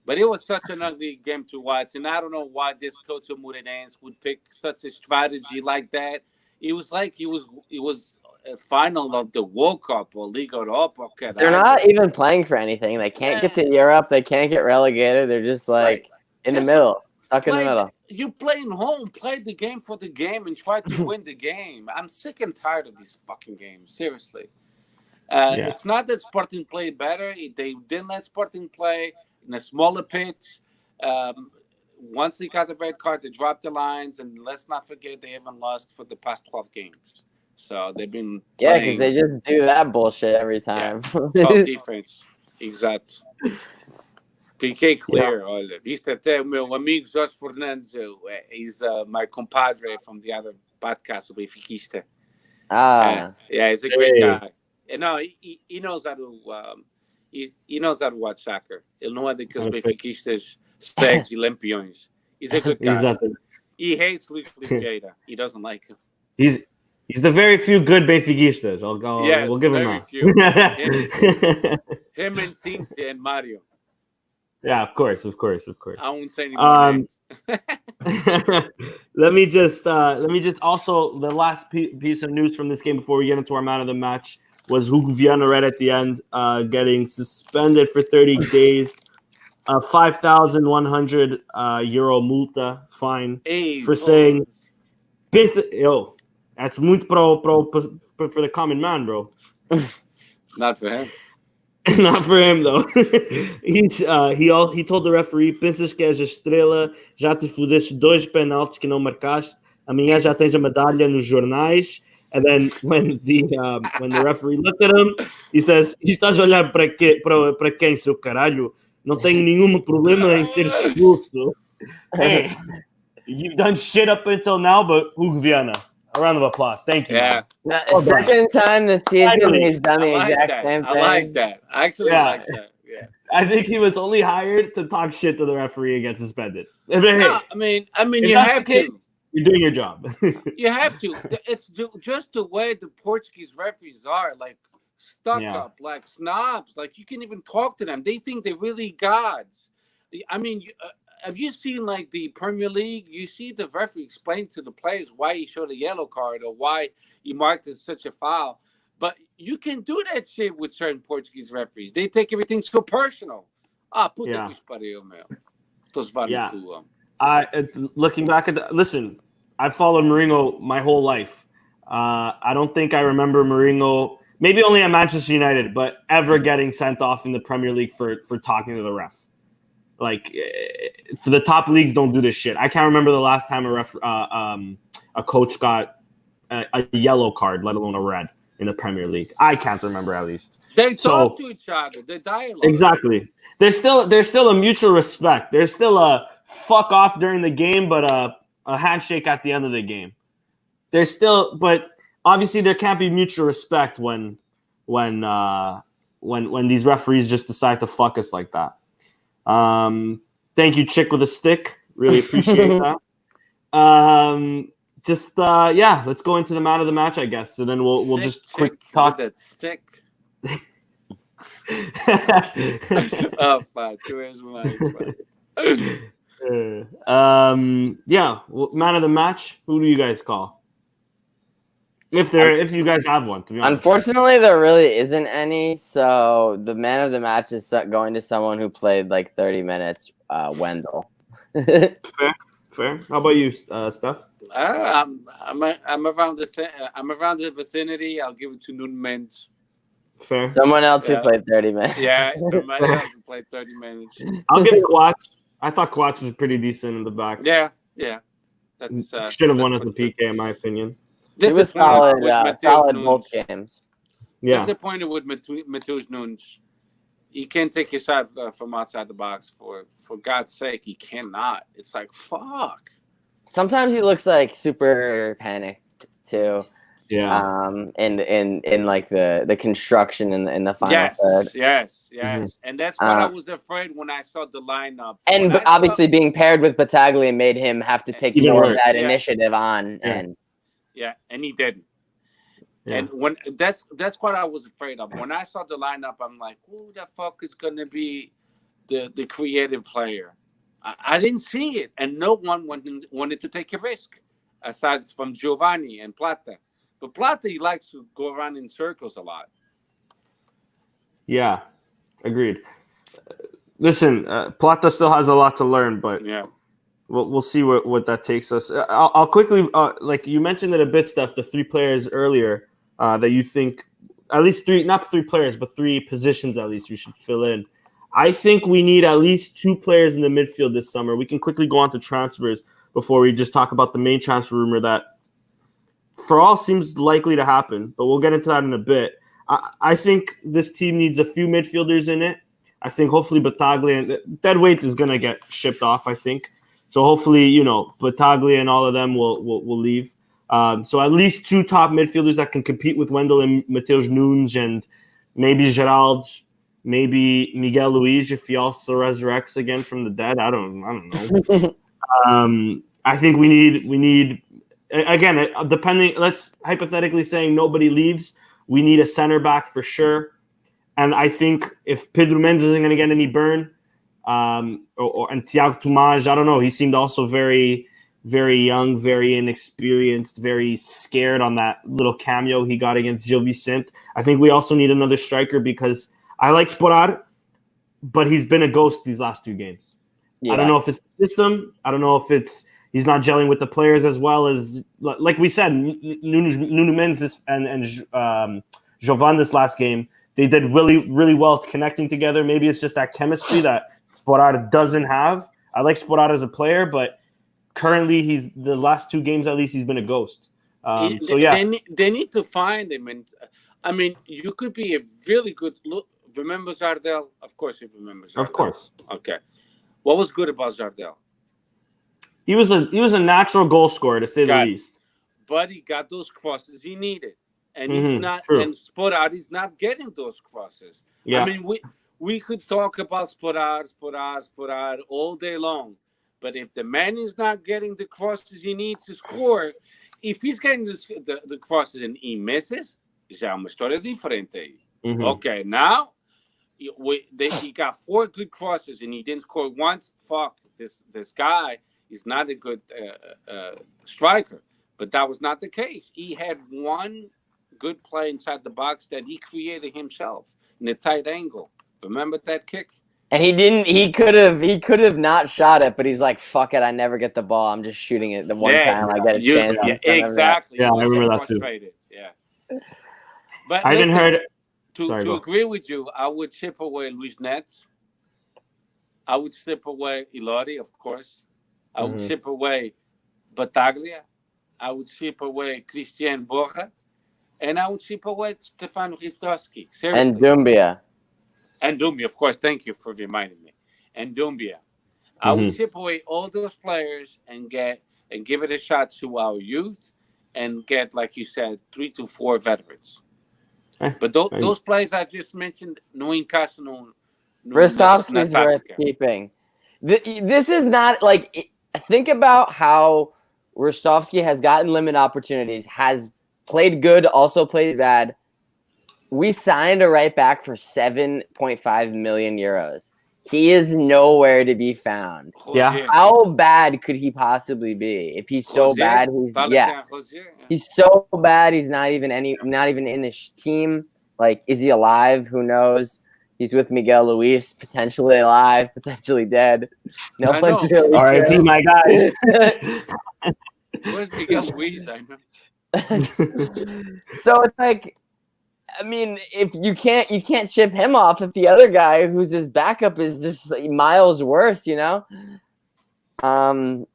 But it was such an ugly game to watch, and I don't know why this coach of Moreirense would pick such a strategy like that. It was like it was a final of the World Cup or Liga Europa. They're not even playing for anything. They can't get to Europe. They can't get relegated. They're just like in the middle, stuck in the middle. You playing home, play the game for the game, and try to win the game. I'm sick and tired of these fucking games. Seriously, it's not that Sporting played better. They didn't let Sporting play in a smaller pitch. Once they got the red card, they dropped the lines, and let's not forget they haven't lost for the past 12 games. So they've been because they just do that bullshit every time. Yeah. Top defense, exato. Fiquei clear, olha. Viste até o meu amigo Jorge Fernandes, he's my compadre from the other podcast, o Benfiquista. Yeah, he's a great guy. And no, he knows how to he knows how to watch soccer. Ele não é daqueles benfiquistas cegos e lampiões. He's a good guy. Exactly. He hates Luis Felipe Vieira. He doesn't like him. He's the very few good benfiquistas. We'll give him that. Few. Him and Cintia and Mario. Yeah, of course. I won't say any more names. Let me just also, the last piece of news from this game before we get into our man of the match was Hugo Viana right at the end, getting suspended for 30 days, 5,100 euro multa fine for saying, that's muito for the common man, bro. Not for him. Not for him, though. He told the referee, pensas que és a estrela, já te fudeste 2 penaltis que não marcaste, amanhã já tens a medalha nos jornais. And then when the referee looked at him, he says, estás a olhar para quem, seu caralho? Não tenho nenhum problema em ser expulso. Hey, you've done shit up until now, but Hugo Viana. A round of applause. Thank you. Yeah. Second time this season, he's done the exact same thing. I like that. I actually like that. Yeah. I think he was only hired to talk shit to the referee and get suspended. No, I mean, you have to. You're doing your job. You have to. It's just the way the Portuguese referees are, like stuck up, like snobs. Like you can't even talk to them. They think they're really gods. I mean, have you seen like the Premier League? You see the referee explain to the players why he showed a yellow card or why he marked it such a foul. But you can do that shit with certain Portuguese referees. They take everything so personal. Puta que pariu, meu. Looking back at listen, I followed Mourinho my whole life. I don't think I remember Mourinho, maybe only at Manchester United, but ever getting sent off in the Premier League for talking to the ref. Like, for the top leagues, don't do this shit. I can't remember the last time a coach got a yellow card, let alone a red, in the Premier League. I can't remember, at least. They talk to each other. They dialogue. Exactly. There's still a mutual respect. There's still a fuck off during the game, but a handshake at the end of the game. But obviously there can't be mutual respect when these referees just decide to fuck us like that. Thank you, Chick with a Stick. Really appreciate that. Let's go into the man of the match, I guess. So then we'll just quick talk. With that stick. Oh, fuck. Man of the match. Who do you guys call? If you guys have one, to be honest. Unfortunately, there really isn't any. So the man of the match is going to someone who played like 30 minutes. Wendell. Fair. How about you, Steph? I'm around the vicinity. I'll give it to Nunes. Fair. Someone else who played 30 minutes. Yeah, somebody else who played 30 minutes. I'll give it Quach. I thought Quach was pretty decent in the back. Yeah. That's should have won as a PK, in my opinion. It was solid both games. Yeah. Disappointed with Matheus Nunes. He can't take a shot from outside the box. For God's sake, he cannot. It's like, fuck. Sometimes he looks like super panicked too. Yeah. In like the construction in the final third. Yes. Mm-hmm. And that's what I was afraid when I saw the lineup. And obviously being paired with Battaglia made him have to take more of that initiative on. Yeah. And he didn't. Yeah. And when that's what I was afraid of. When I saw the lineup, I'm like, who the fuck is gonna be the creative player? I didn't see it, and no one wanted to take a risk, aside from Giovanni and Plata. But Plata, he likes to go around in circles a lot. Yeah, agreed. Listen, Plata still has a lot to learn, but yeah, we'll see what that takes us. I'll quickly, like you mentioned it a bit, Steph, the 3 players earlier that you think, at least 3, not 3 players, but 3 positions at least you should fill in. I think we need at least 2 players in the midfield this summer. We can quickly go on to transfers before we just talk about the main transfer rumor that for all seems likely to happen, but we'll get into that in a bit. I think this team needs a few midfielders in it. I think hopefully Battaglia, deadweight is going to get shipped off, I think. So hopefully, Battaglia and all of them will leave. So at least 2 top midfielders that can compete with Wendell and Matheus Nunes, and maybe Gerald, maybe Miguel Luis if he also resurrects again from the dead. I don't know. I think we need again, depending. Let's hypothetically saying nobody leaves. We need a center back for sure. And I think if Pedro Mendes isn't going to get any burn, and Thiago Tomás, I don't know. He seemed also very, very young, very inexperienced, very scared on that little cameo he got against Gil Vicente. I think we also need another striker because I like Sporar, but he's been a ghost these last 2 games. Yeah. I don't know if it's the system. I don't know if he's not gelling with the players as well as, like we said, Nuno Mendes and Jovan this last game. They did really, really well connecting together. Maybe it's just that chemistry that Sporar doesn't have. I like Sporar as a player, but currently the last 2 games at least he's been a ghost. They need to find him. And I mean, you could be a really good look. Remember Jardel? Of course you remember Jardel. Of course. Okay. What was good about Jardel? He was a natural goal scorer, to say the least. But he got those crosses he needed. And he's not, true. and Sporar is not getting those crosses. Yeah. I mean, we could talk about Sporar all day long. But if the man is not getting the crosses he needs to score, if he's getting the crosses and he misses, já é uma história diferente aí. Mm-hmm. Okay, now he got 4 good crosses and he didn't score once. Fuck, this guy is not a good striker. But that was not the case. He had 1 good play inside the box that he created himself in a tight angle. Remember that kick? And he didn't. He could have not shot it, but he's like, "Fuck it, I never get the ball. I'm just shooting it the one time I get a chance." Yeah, exactly. Yeah, I remember that too. Yeah. But I didn't heard. To agree with you, I would chip away Luis Nets. I would chip away Ilori, of course. I would chip away Battaglia. I would chip away Christian Borja. And I would chip away Stefano Ristovski. Seriously. And Dumbia. And Dumbia, of course. Thank you for reminding me. And Dumbia. I would chip away all those players and give it a shot to our youth and get, like you said, 3 to 4 veterans. But those players I just mentioned, no encaixam no Ristovski's worth keeping. This is not like think about how Rostovsky has gotten limited opportunities, has played good, also played bad. We signed a right back for 7.5 million euros. He is nowhere to be found. Yeah. How bad could he possibly be? If he's so bad, he's so bad. He's not even in this team. Like, is he alive? Who knows? He's with Miguel Luis, potentially alive, potentially dead. No one's really R.I.P. my guys. Where's Miguel Luis? I know. So it's like, I mean, if you can't ship him off if the other guy who's his backup is just like miles worse, you know?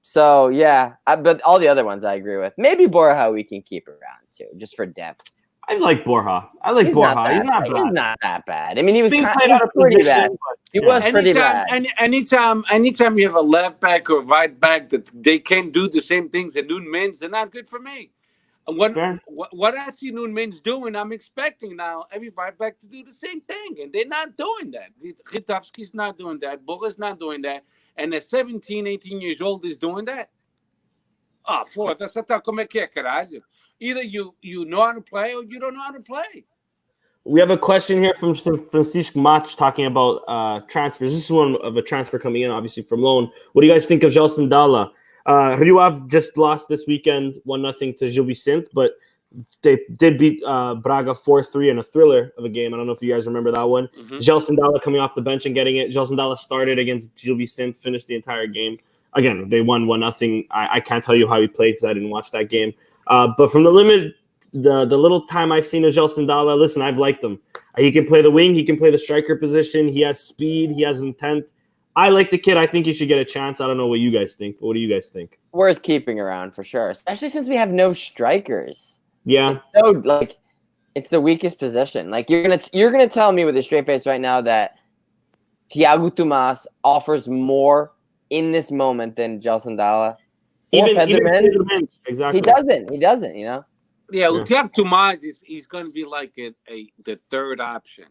So yeah, but all the other ones I agree with. Maybe Borja we can keep around too, just for depth. I like Borja. He's not bad. He's not that bad. I mean, he was Being kind of pretty bad. He was pretty bad. Anytime you have a left back or right back that they can't do the same things that Nunes Mins, they're not good for me. And what I see Nunes Mins doing, I'm expecting now every right back to do the same thing, and they're not doing that. Ritovsky's not doing that. Borja's not doing that. And at 17, 18 years old is doing that. That's not como é que é, caralho. Either you know how to play or you don't know how to play. We have a question here from Francisco Mach talking about transfers. This is one of a transfer coming in, obviously, from loan. What do you guys think of Gelson Dalla? Rio Ave just lost this weekend 1-0 to Gil Vicente, but they did beat Braga 4-3 in a thriller of a game. I don't know if you guys remember that one. Mm-hmm. Gelson Dalla coming off the bench and getting it. Gelson Dalla started against Gil Vicente, finished the entire game. Again, they won 1-0. I can't tell you how he played because I didn't watch that game. But from the little time I've seen of Gelson Dalla, listen, I've liked him. He can play the wing. He can play the striker position. He has speed. He has intent. I like the kid. I think he should get a chance. I don't know what you guys think, but what do you guys think? Worth keeping around for sure, especially since we have no strikers. Yeah. It's the weakest position. Like, you're gonna tell me with a straight face right now that Thiago Tomas offers more in this moment than Gelson Dalla? Even exactly. He doesn't, you know? Yeah, Thiago Tomas he's going to be like the third option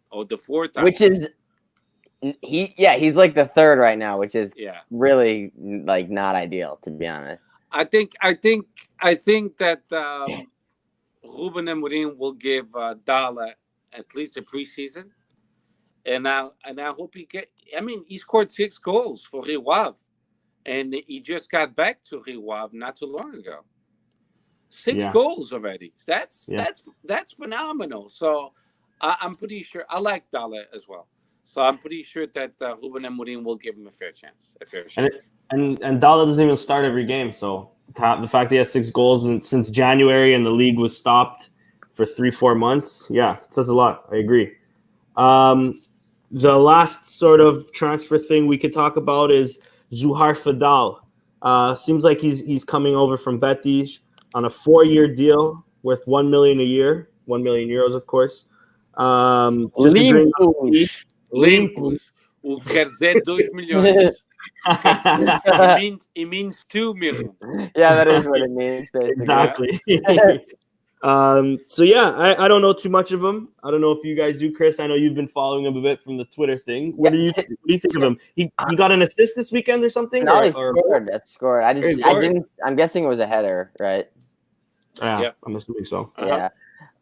or the fourth option. Which is he's like the third right now, which is really like not ideal, to be honest. I think that Ruben Amorim will give Dalla at least a preseason, and I hope he scored 6 goals for Rio Ave. And he just got back to Rio Ave not too long ago. 6 goals already. That's phenomenal. So I'm pretty sure. I like Dalla as well. So I'm pretty sure that Ruben Amorim will give him a fair chance. And Dalla doesn't even start every game. So the fact that he has 6 goals since January and the league was stopped for 3-4 months, it says a lot. I agree. The last sort of transfer thing we could talk about is Zuhar Fadal. Seems like he's coming over from Betis on a 4-year deal worth 1 million a year, 1 million euros, of course. Limpos. Quer dizer 2 milhões. It means 2 million. Yeah, that is what it means, basically. Exactly. I don't know too much of him. I don't know if you guys do, Chris. I know you've been following him a bit from the Twitter thing. What do you think of him? He got an assist this weekend or something? No, he scored. That's scored. I didn't. I'm guessing it was a header, right? Yeah, I'm assuming so. Yeah.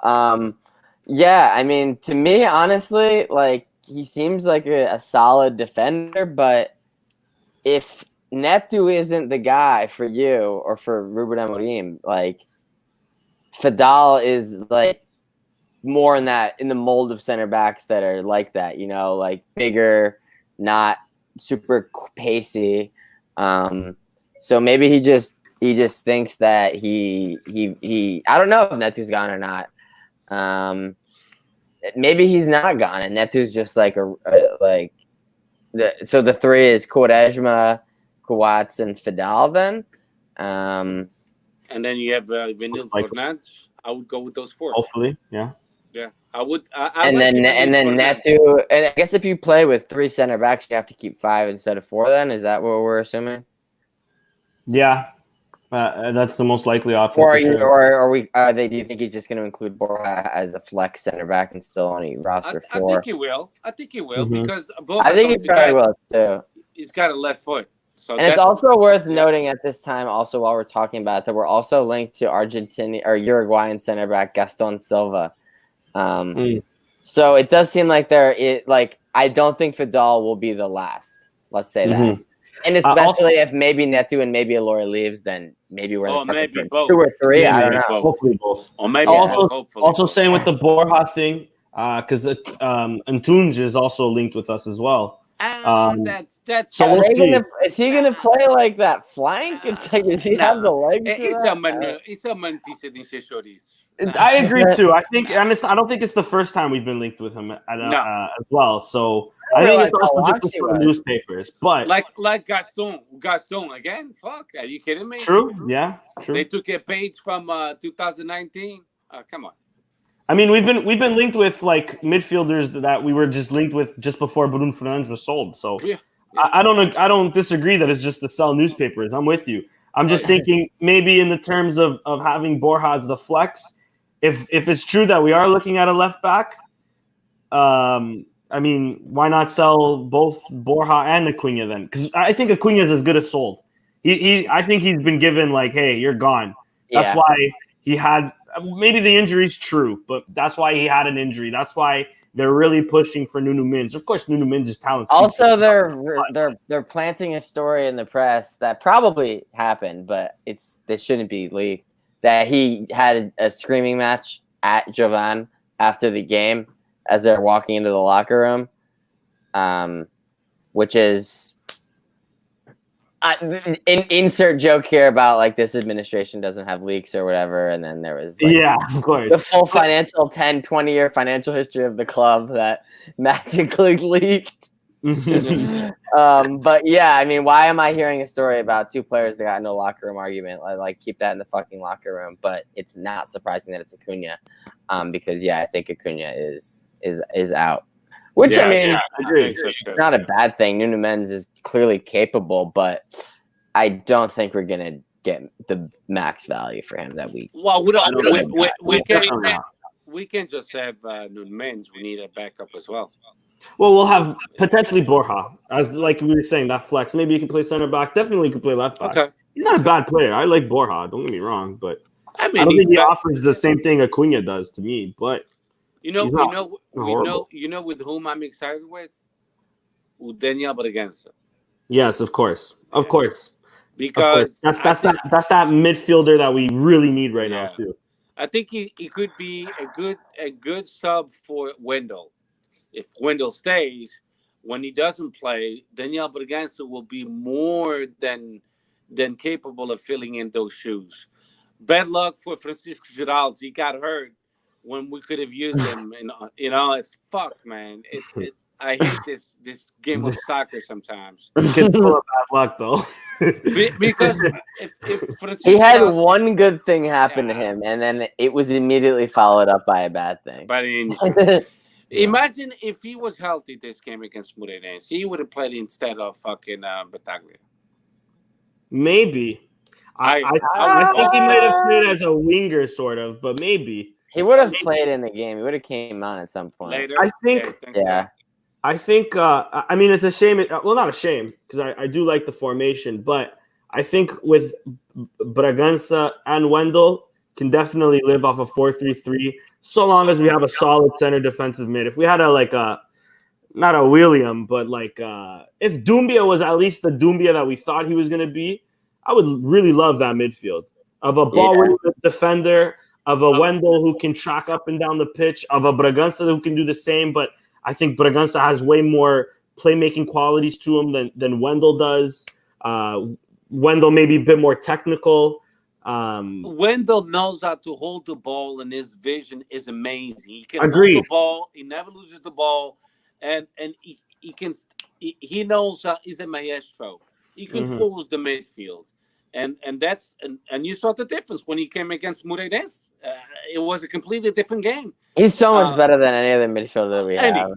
I mean, to me, honestly, like, he seems like a solid defender, but if Neto isn't the guy for you or for Ruben Amorim, like, Fadal is like more in the mold of center backs that are like that, you know, like bigger, not super pacey. So maybe he just thinks that he I don't know if Neto's gone or not. Maybe he's not gone, and Neto's just like the 3 is Quaresma, Coates, and Fadal then. And then you have Vinil Fernandes. I would go with those 4. Hopefully, yeah. Yeah, I would. And then Neto. And I guess if you play with 3 center backs, you have to keep 5 instead of 4. Then is that what we're assuming? Yeah, that's the most likely option. Or do you think he's just going to include Borja as a flex center back and still only roster 4? I think he will. Because Borja, I think he probably will too. He's got a left foot. So And it's also worth noting at this time, also while we're talking about it, that we're also linked to Argentina or Uruguayan center back Gaston Silva. So it does seem like I don't think Fidal will be the last. Let's say that. And especially if maybe Neto and maybe Alora leaves, then maybe we're maybe both. 2 or 3. I don't know. Both. Hopefully both. Or maybe hopefully. Also saying with the Borja thing, because Antunes is also linked with us as well. That's so we'll see. Is he gonna play like that flank? It's like, does he have the legs? It's a mentira de chouriço. I agree too. I don't think it's the first time we've been linked with him as well. So I think it's also just for the newspapers. But like Gaston again. Fuck, are you kidding me? True. Yeah. True. They took a page from 2019. Come on. I mean, we've been linked with like midfielders that we were just linked with just before Bruno Fernandes was sold. So I don't disagree that it's just to sell newspapers. I'm with you. I'm just thinking maybe in the terms of having Borja as the flex. If it's true that we are looking at a left back, I mean, why not sell both Borja and Acuna then? Because I think Acuna is as good as sold. I think he's been given like, hey, you're gone. That's why he had. Maybe the injury's true, but that's why he had an injury. That's why they're really pushing for Nuno Mendes. Of course, Nuno Mendes' talent. Also, they're planting a story in the press that probably happened, but they shouldn't be leaked. That he had a screaming match at Jovan after the game as they're walking into the locker room, which is. Insert joke here about like this administration doesn't have leaks or whatever, and then there was of course the full 10-20 year financial history of the club that magically leaked. But yeah, I mean, why am I hearing a story about 2 players that got no locker room argument? Like keep that in the fucking locker room. But it's not surprising that it's Acuna, because I think Acuna is out. Which I mean, it's not a bad thing. Nuno Mendes is clearly capable, but I don't think we're gonna get the max value for him that we. Well, we can just have Nuno Mendes. We need a backup as well. Well, we'll have potentially Borja as like we were saying that flex. Maybe he can play center back. Definitely he can play left back. Okay. He's not a bad player. I like Borja. Don't get me wrong, but I don't think he offers the same thing Acuna does to me. But. We know with whom I'm excited with? With Daniel Bragança. Yes, of course. Because that's that midfielder that we really need right now too. I think he could be a good sub for Wendell. If Wendell stays, when he doesn't play, Daniel Bragança will be more than capable of filling in those shoes. Bad luck for Francisco Geraldo. He got hurt when we could have used him, and it's fuck, man. I hate this game of soccer sometimes. It's full of bad luck, though. Because if he had one good thing happen to him, and then it was immediately followed up by a bad thing. Imagine if he was healthy this game against Moreirense, he would have played instead of fucking Bataglia. Maybe. I think he might have played as a winger, sort of, but maybe. He would have played in the game. He would have came on at some point. Later? I think. I think. I mean, it's a shame. Well, not a shame because I do like the formation, but I think with Bragança and Wendell can definitely live off a 4-3-3 so long as we have a solid center defensive mid. If we had not a William, but if Doumbia was at least the Doumbia that we thought he was going to be, I would really love that midfield of a ball-winning defender. Of a Wendell who can track up and down the pitch, of a Bragança who can do the same, but I think Bragança has way more playmaking qualities to him than Wendell does. Wendell maybe a bit more technical. Wendell knows how to hold the ball, and his vision is amazing. He can hold the ball. He never loses the ball, and he knows he's a maestro. He controls the midfield. And you saw the difference when he came against Moreirense. It was a completely different game. He's so much better than any other midfielder we have.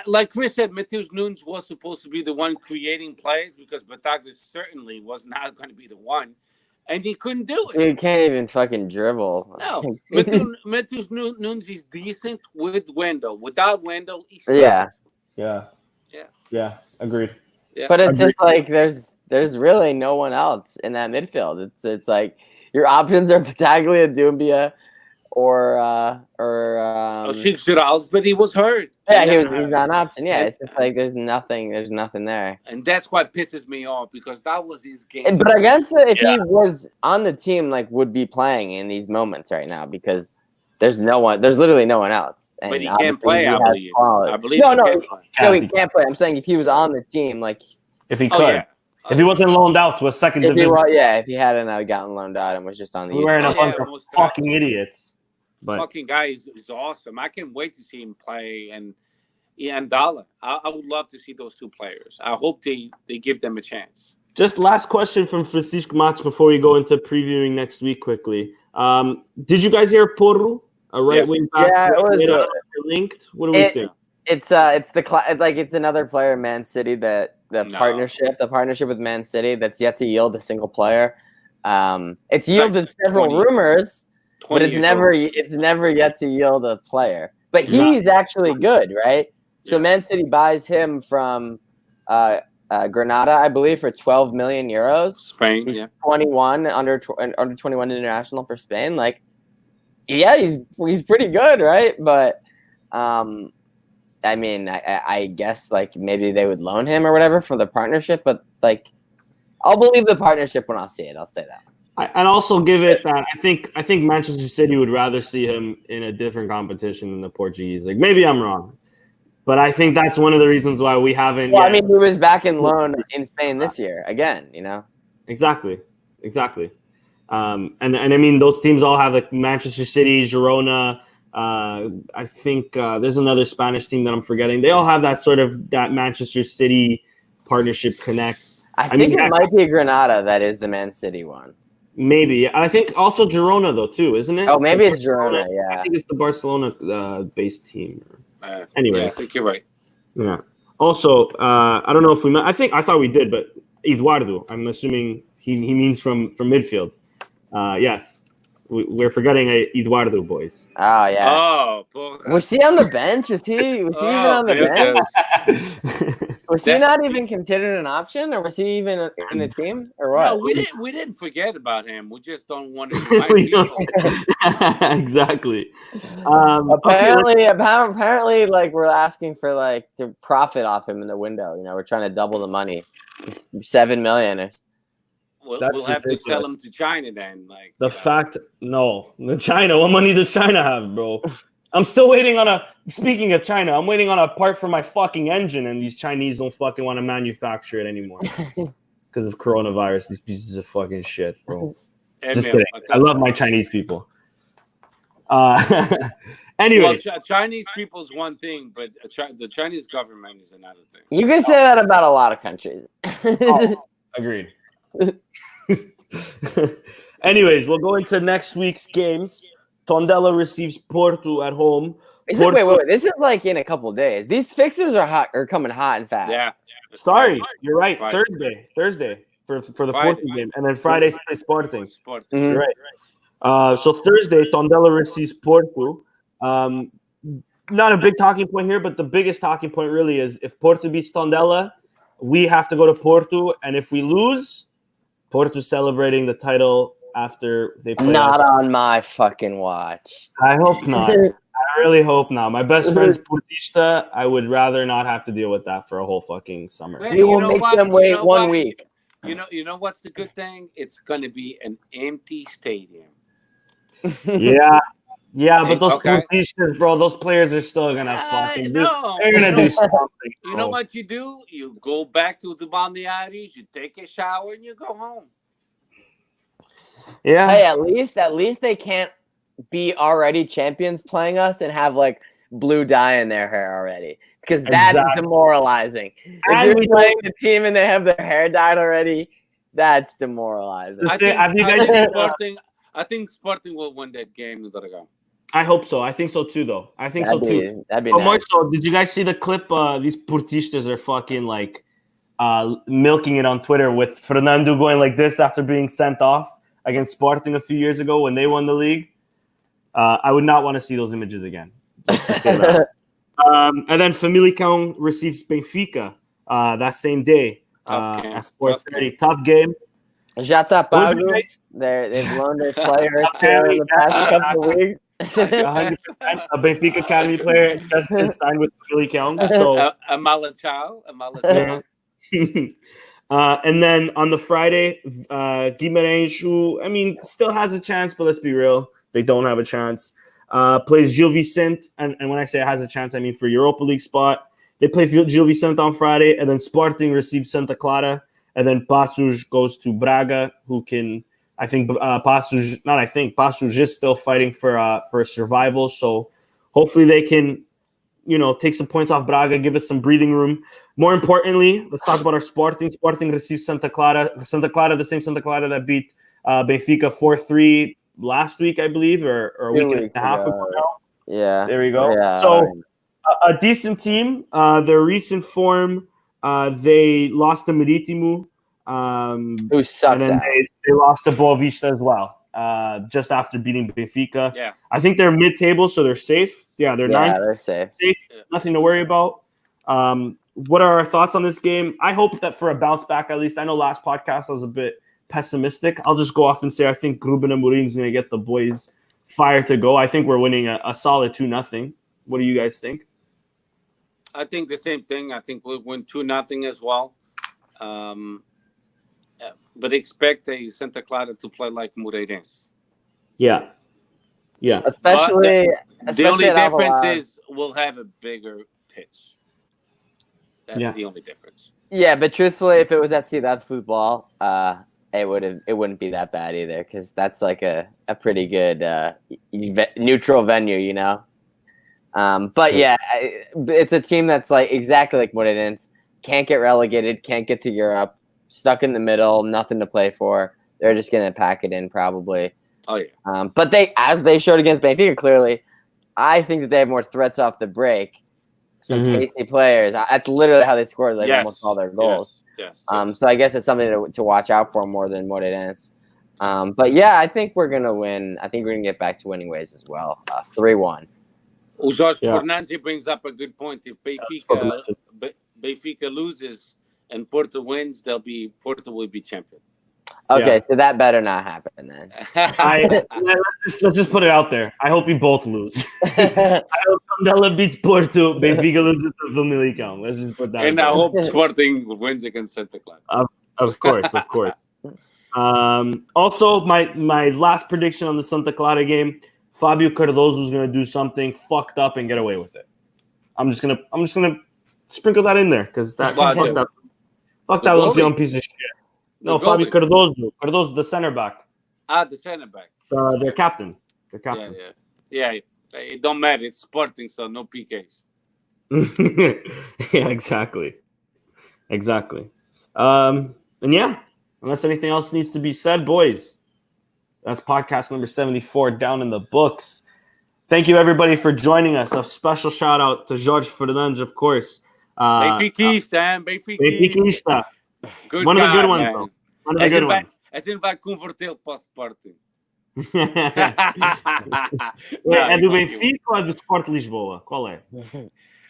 Like Chris said, Matheus Nunes was supposed to be the one creating plays because Bataglia certainly was not going to be the one, and he couldn't do it. He can't even fucking dribble. No, Matheus Nunes is decent with Wendell. Without Wendell, he's Yeah. Agreed. Yeah. But it's just like there's really no one else in that midfield. It's like your options are Battaglia, Doumbia, or Sheikh Giralds, but he was hurt. yeah, And, he's not an option. Yeah, and- it's just like there's nothing there. And that's what pisses me off because that was his game. But I guess if he was on the team, like would be playing in these moments right now because there's literally no one else. And But he can't play, I believe. quality. I believe No, he no, can't play. no, he can't play. I'm saying if he was on the team, like If he Oh, could. yeah. If he wasn't loaned out to a second if he division, if he hadn't gotten loaned out and was just on the we were in a Oh, bunch yeah, of most fucking idiots. But Fucking guy is awesome. I can't wait to see him play. And Dalla. I would love to see those two players. I hope they give them a chance. just last question from Francisco Mats before we go into previewing next week quickly. Did you guys hear Porro, a right wing back? Yeah, it was linked. What do we think? It's it's another player in Man City that the partnership with Man City that's yet to yield a single player. It's yielded several rumors, but it's never yet to yield a player. But he's actually good, right? So Man City buys him from Granada, I believe, for 12 million euros. Spain, He's 21, under 21 international for Spain. Like, yeah, he's pretty good, right? But I mean, I guess like maybe they would loan him or whatever for the partnership, but like, I'll believe the partnership when I'll see it. I'll say that. I'd also give it that I think Manchester City would rather see him in a different competition than the Portuguese. Like maybe I'm wrong, but I think that's one of the reasons why we haven't. Well, I mean, he was back in loan in Spain this year again. You know. Exactly. And I mean, those teams all have like Manchester City, Girona. I think there's another Spanish team that I'm forgetting. They all have that sort of that Manchester City partnership connect. I think it might be Granada that is the Man City one. Maybe. I think also Girona though too, isn't it? Oh, maybe it's Girona. Yeah. I think it's the Barcelona based team. Anyway, I think you're right. Yeah. Also, I don't know if we met. I thought we did, but Eduardo. I'm assuming he means from midfield. Yes. We're forgetting Eduardo, boys. Oh yeah. Oh, was he on the bench? Was he even on the bench? Was he not even considered an option, or was he even in the team, or what? No, we didn't forget about him. We just don't want to remind people. Exactly. Apparently, like we're asking for like to profit off him in the window. You know, we're trying to double the money, $7 million. We'll have to sell him to China then. Like the China. What money does China have, bro? I'm still waiting on speaking of China, I'm waiting on a part for my fucking engine, and these Chinese don't fucking want to manufacture it anyway because of coronavirus. These pieces of fucking shit, bro. Just kidding. I love my Chinese people. Anyway. Well, Chinese people is one thing, but the Chinese government is another thing. You can say that about a lot of countries. Agreed. Anyways, we'll go into next week's games. Tondela receives Porto at home. Wait. This is like in a couple of days. These fixtures are coming hot and fast. Yeah. Sorry, you're right. Friday. Thursday for the Porto game, and then Friday Sporting. Mm-hmm. You're right. So Thursday, Tondela receives Porto. Not a big talking point here, but the biggest talking point really is if Porto beats Tondela, we have to go to Porto, and if we lose, Porto's celebrating the title after they play Not us. on my fucking watch. I hope not. I really hope not. My best friend's Portista. I would rather not have to deal with that for a whole fucking summer. We will make them wait 1 week. You know what's the good thing? It's going to be an empty stadium. Yeah, but those Portistas, bro, those players are still gonna fucking do. They're gonna do something. You know what you do? You go back to the balnearios, you take a shower, and you go home. Yeah. Hey, at least they can't be already champions playing us and have like blue dye in their hair already, because that's demoralizing. If you're playing the team and they have their hair dyed already, that's demoralizing. I think Sporting will win that game. I hope so. I think so too, though. I think that'd so too. That'd be nice. So, did you guys see the clip? These Portistas are fucking like milking it on Twitter with Fernando going like this after being sent off against Sporting a few years ago when they won the league. I would not want to see those images again. Just to say that. And then Famalicão receives Benfica. that same day at 4:30. Tough game. Já tá pago. They've loaned their player in the past couple of weeks. 100%. A Benfica Academy player just signed with Billy Kelm. So a Malachau. And then on the Friday, Guimarães, who, I mean, still has a chance, but let's be real, they don't have a chance. Plays Gil Vicente, and when I say has a chance, I mean for Europa League spot. They play Gil Vicente on Friday, and then Sporting receives Santa Clara, and then Passos goes to Braga, who can, I think, Passos is still fighting for survival, so hopefully they can, take some points off Braga, give us some breathing room. More importantly, let's talk about our Sporting. Sporting receives Santa Clara. Santa Clara, the same Santa Clara that beat Benfica 4-3 last week, I believe, or a week and a half ago now. Yeah. There we go. Yeah. So a decent team. Their recent form, they lost to Marítimo. Who sucks. And then they lost to Boa Vista as well, just after beating Benfica. Yeah. I think they're mid-table, so they're safe. Yeah, they're ninth. They're safe. Nothing to worry about. What are our thoughts on this game? I hope that for a bounce back, at least. I know last podcast I was a bit pessimistic. I'll just go off and say I think Ruben Amorim is going to get the boys fired to go. I think we're winning a solid 2-0. What do you guys think? I think the same thing. I think we'll win 2-0 as well. But expect a Santa Clara to play like Moreirense. Yeah. Especially the only difference is we'll have a bigger pitch. That's the only difference. Yeah, but truthfully, if it was at Ciudad Football, it wouldn't be that bad either, because that's like a pretty good neutral venue, But yeah, it's a team that's like exactly like Moreirense. Can't get relegated, can't get to Europe, stuck in the middle, nothing to play for. They're just gonna pack it in probably. Oh yeah. But as they showed against Benfica, clearly, I think that they have more threats off the break. Some tasty players. That's literally how they scored almost all their goals. Yes. So I guess it's something to watch out for more than what it is. But yeah, I think we're gonna win. I think we're gonna get back to winning ways as well. 3-1. Jorge Fernandes brings up a good point. If Benfica loses and Porto wins, Porto will be champion. Okay, so that better not happen then. Let's just put it out there. I hope we both lose. I hope Tondela beats Porto, Benfica loses to Famalicão. Let's just put that. And I hope Sporting wins against Santa Clara. Of course. Also, my last prediction on the Santa Clara game: Fabio Cardoso is going to do something fucked up and get away with it. I'm just gonna sprinkle that in there because fuck that little dumb piece of shit. No, Fabio Cardoso, the center back. The center back. Their captain. Yeah. It don't matter. It's Sporting, so no PKs. Yeah, exactly. And yeah, unless anything else needs to be said, boys, that's podcast number 74 down in the books. Thank you, everybody, for joining us. A special shout out to Jorge Fernandes, of course. Benfiquista. Benfiquista. Good One guy, of the good ones, man. though. One of the good ones. A gente vai convertê-lo para o Sporting. É do Benfica ou é do Sport Lisboa? Qual é?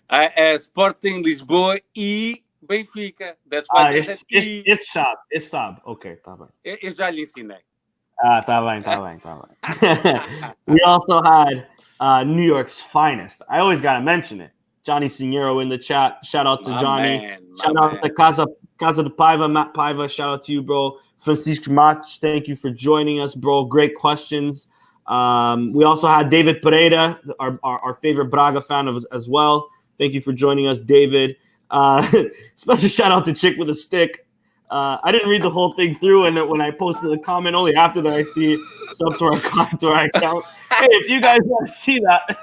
É Sporting Lisboa e Benfica. That's why esse sabe. Ok, tá bem. Eu já lhe ensinei. Tá bem. We also had New York's finest. I always got to mention it. Johnny Signero in the chat. Shout out to Johnny. Shout out to Casa de Paiva, Matt Paiva. Shout out to you, bro. Francisco Matos, thank you for joining us, bro. Great questions. We also had David Pereira, our favorite Braga fan as well. Thank you for joining us, David. Special shout out to Chick with a Stick. I didn't read the whole thing through, and when I posted the comment, only after that I see sub to our account. Hey, if you guys want to see that,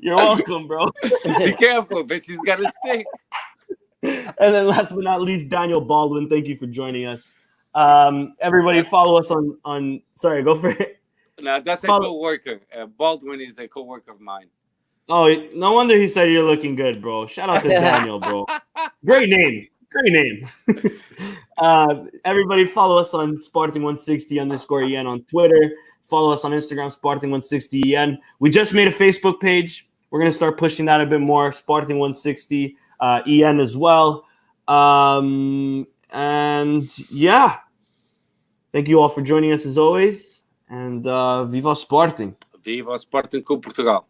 you're welcome, bro. Be careful, bitch. She's got a stick. And then last but not least, Daniel Baldwin. Thank you for joining us. Everybody follow us on sorry, go for it. No, that's a co-worker. Baldwin is a co-worker of mine. Oh, no wonder he said you're looking good, bro. Shout out to Daniel, bro. Great name. Everybody follow us on Sporting160_EN on Twitter. Follow us on Instagram, Sporting160EN. We just made a Facebook page. We're going to start pushing that a bit more, Sporting160EN as well. And yeah, thank you all for joining us as always. And Viva Sporting. Viva Sporting com Portugal.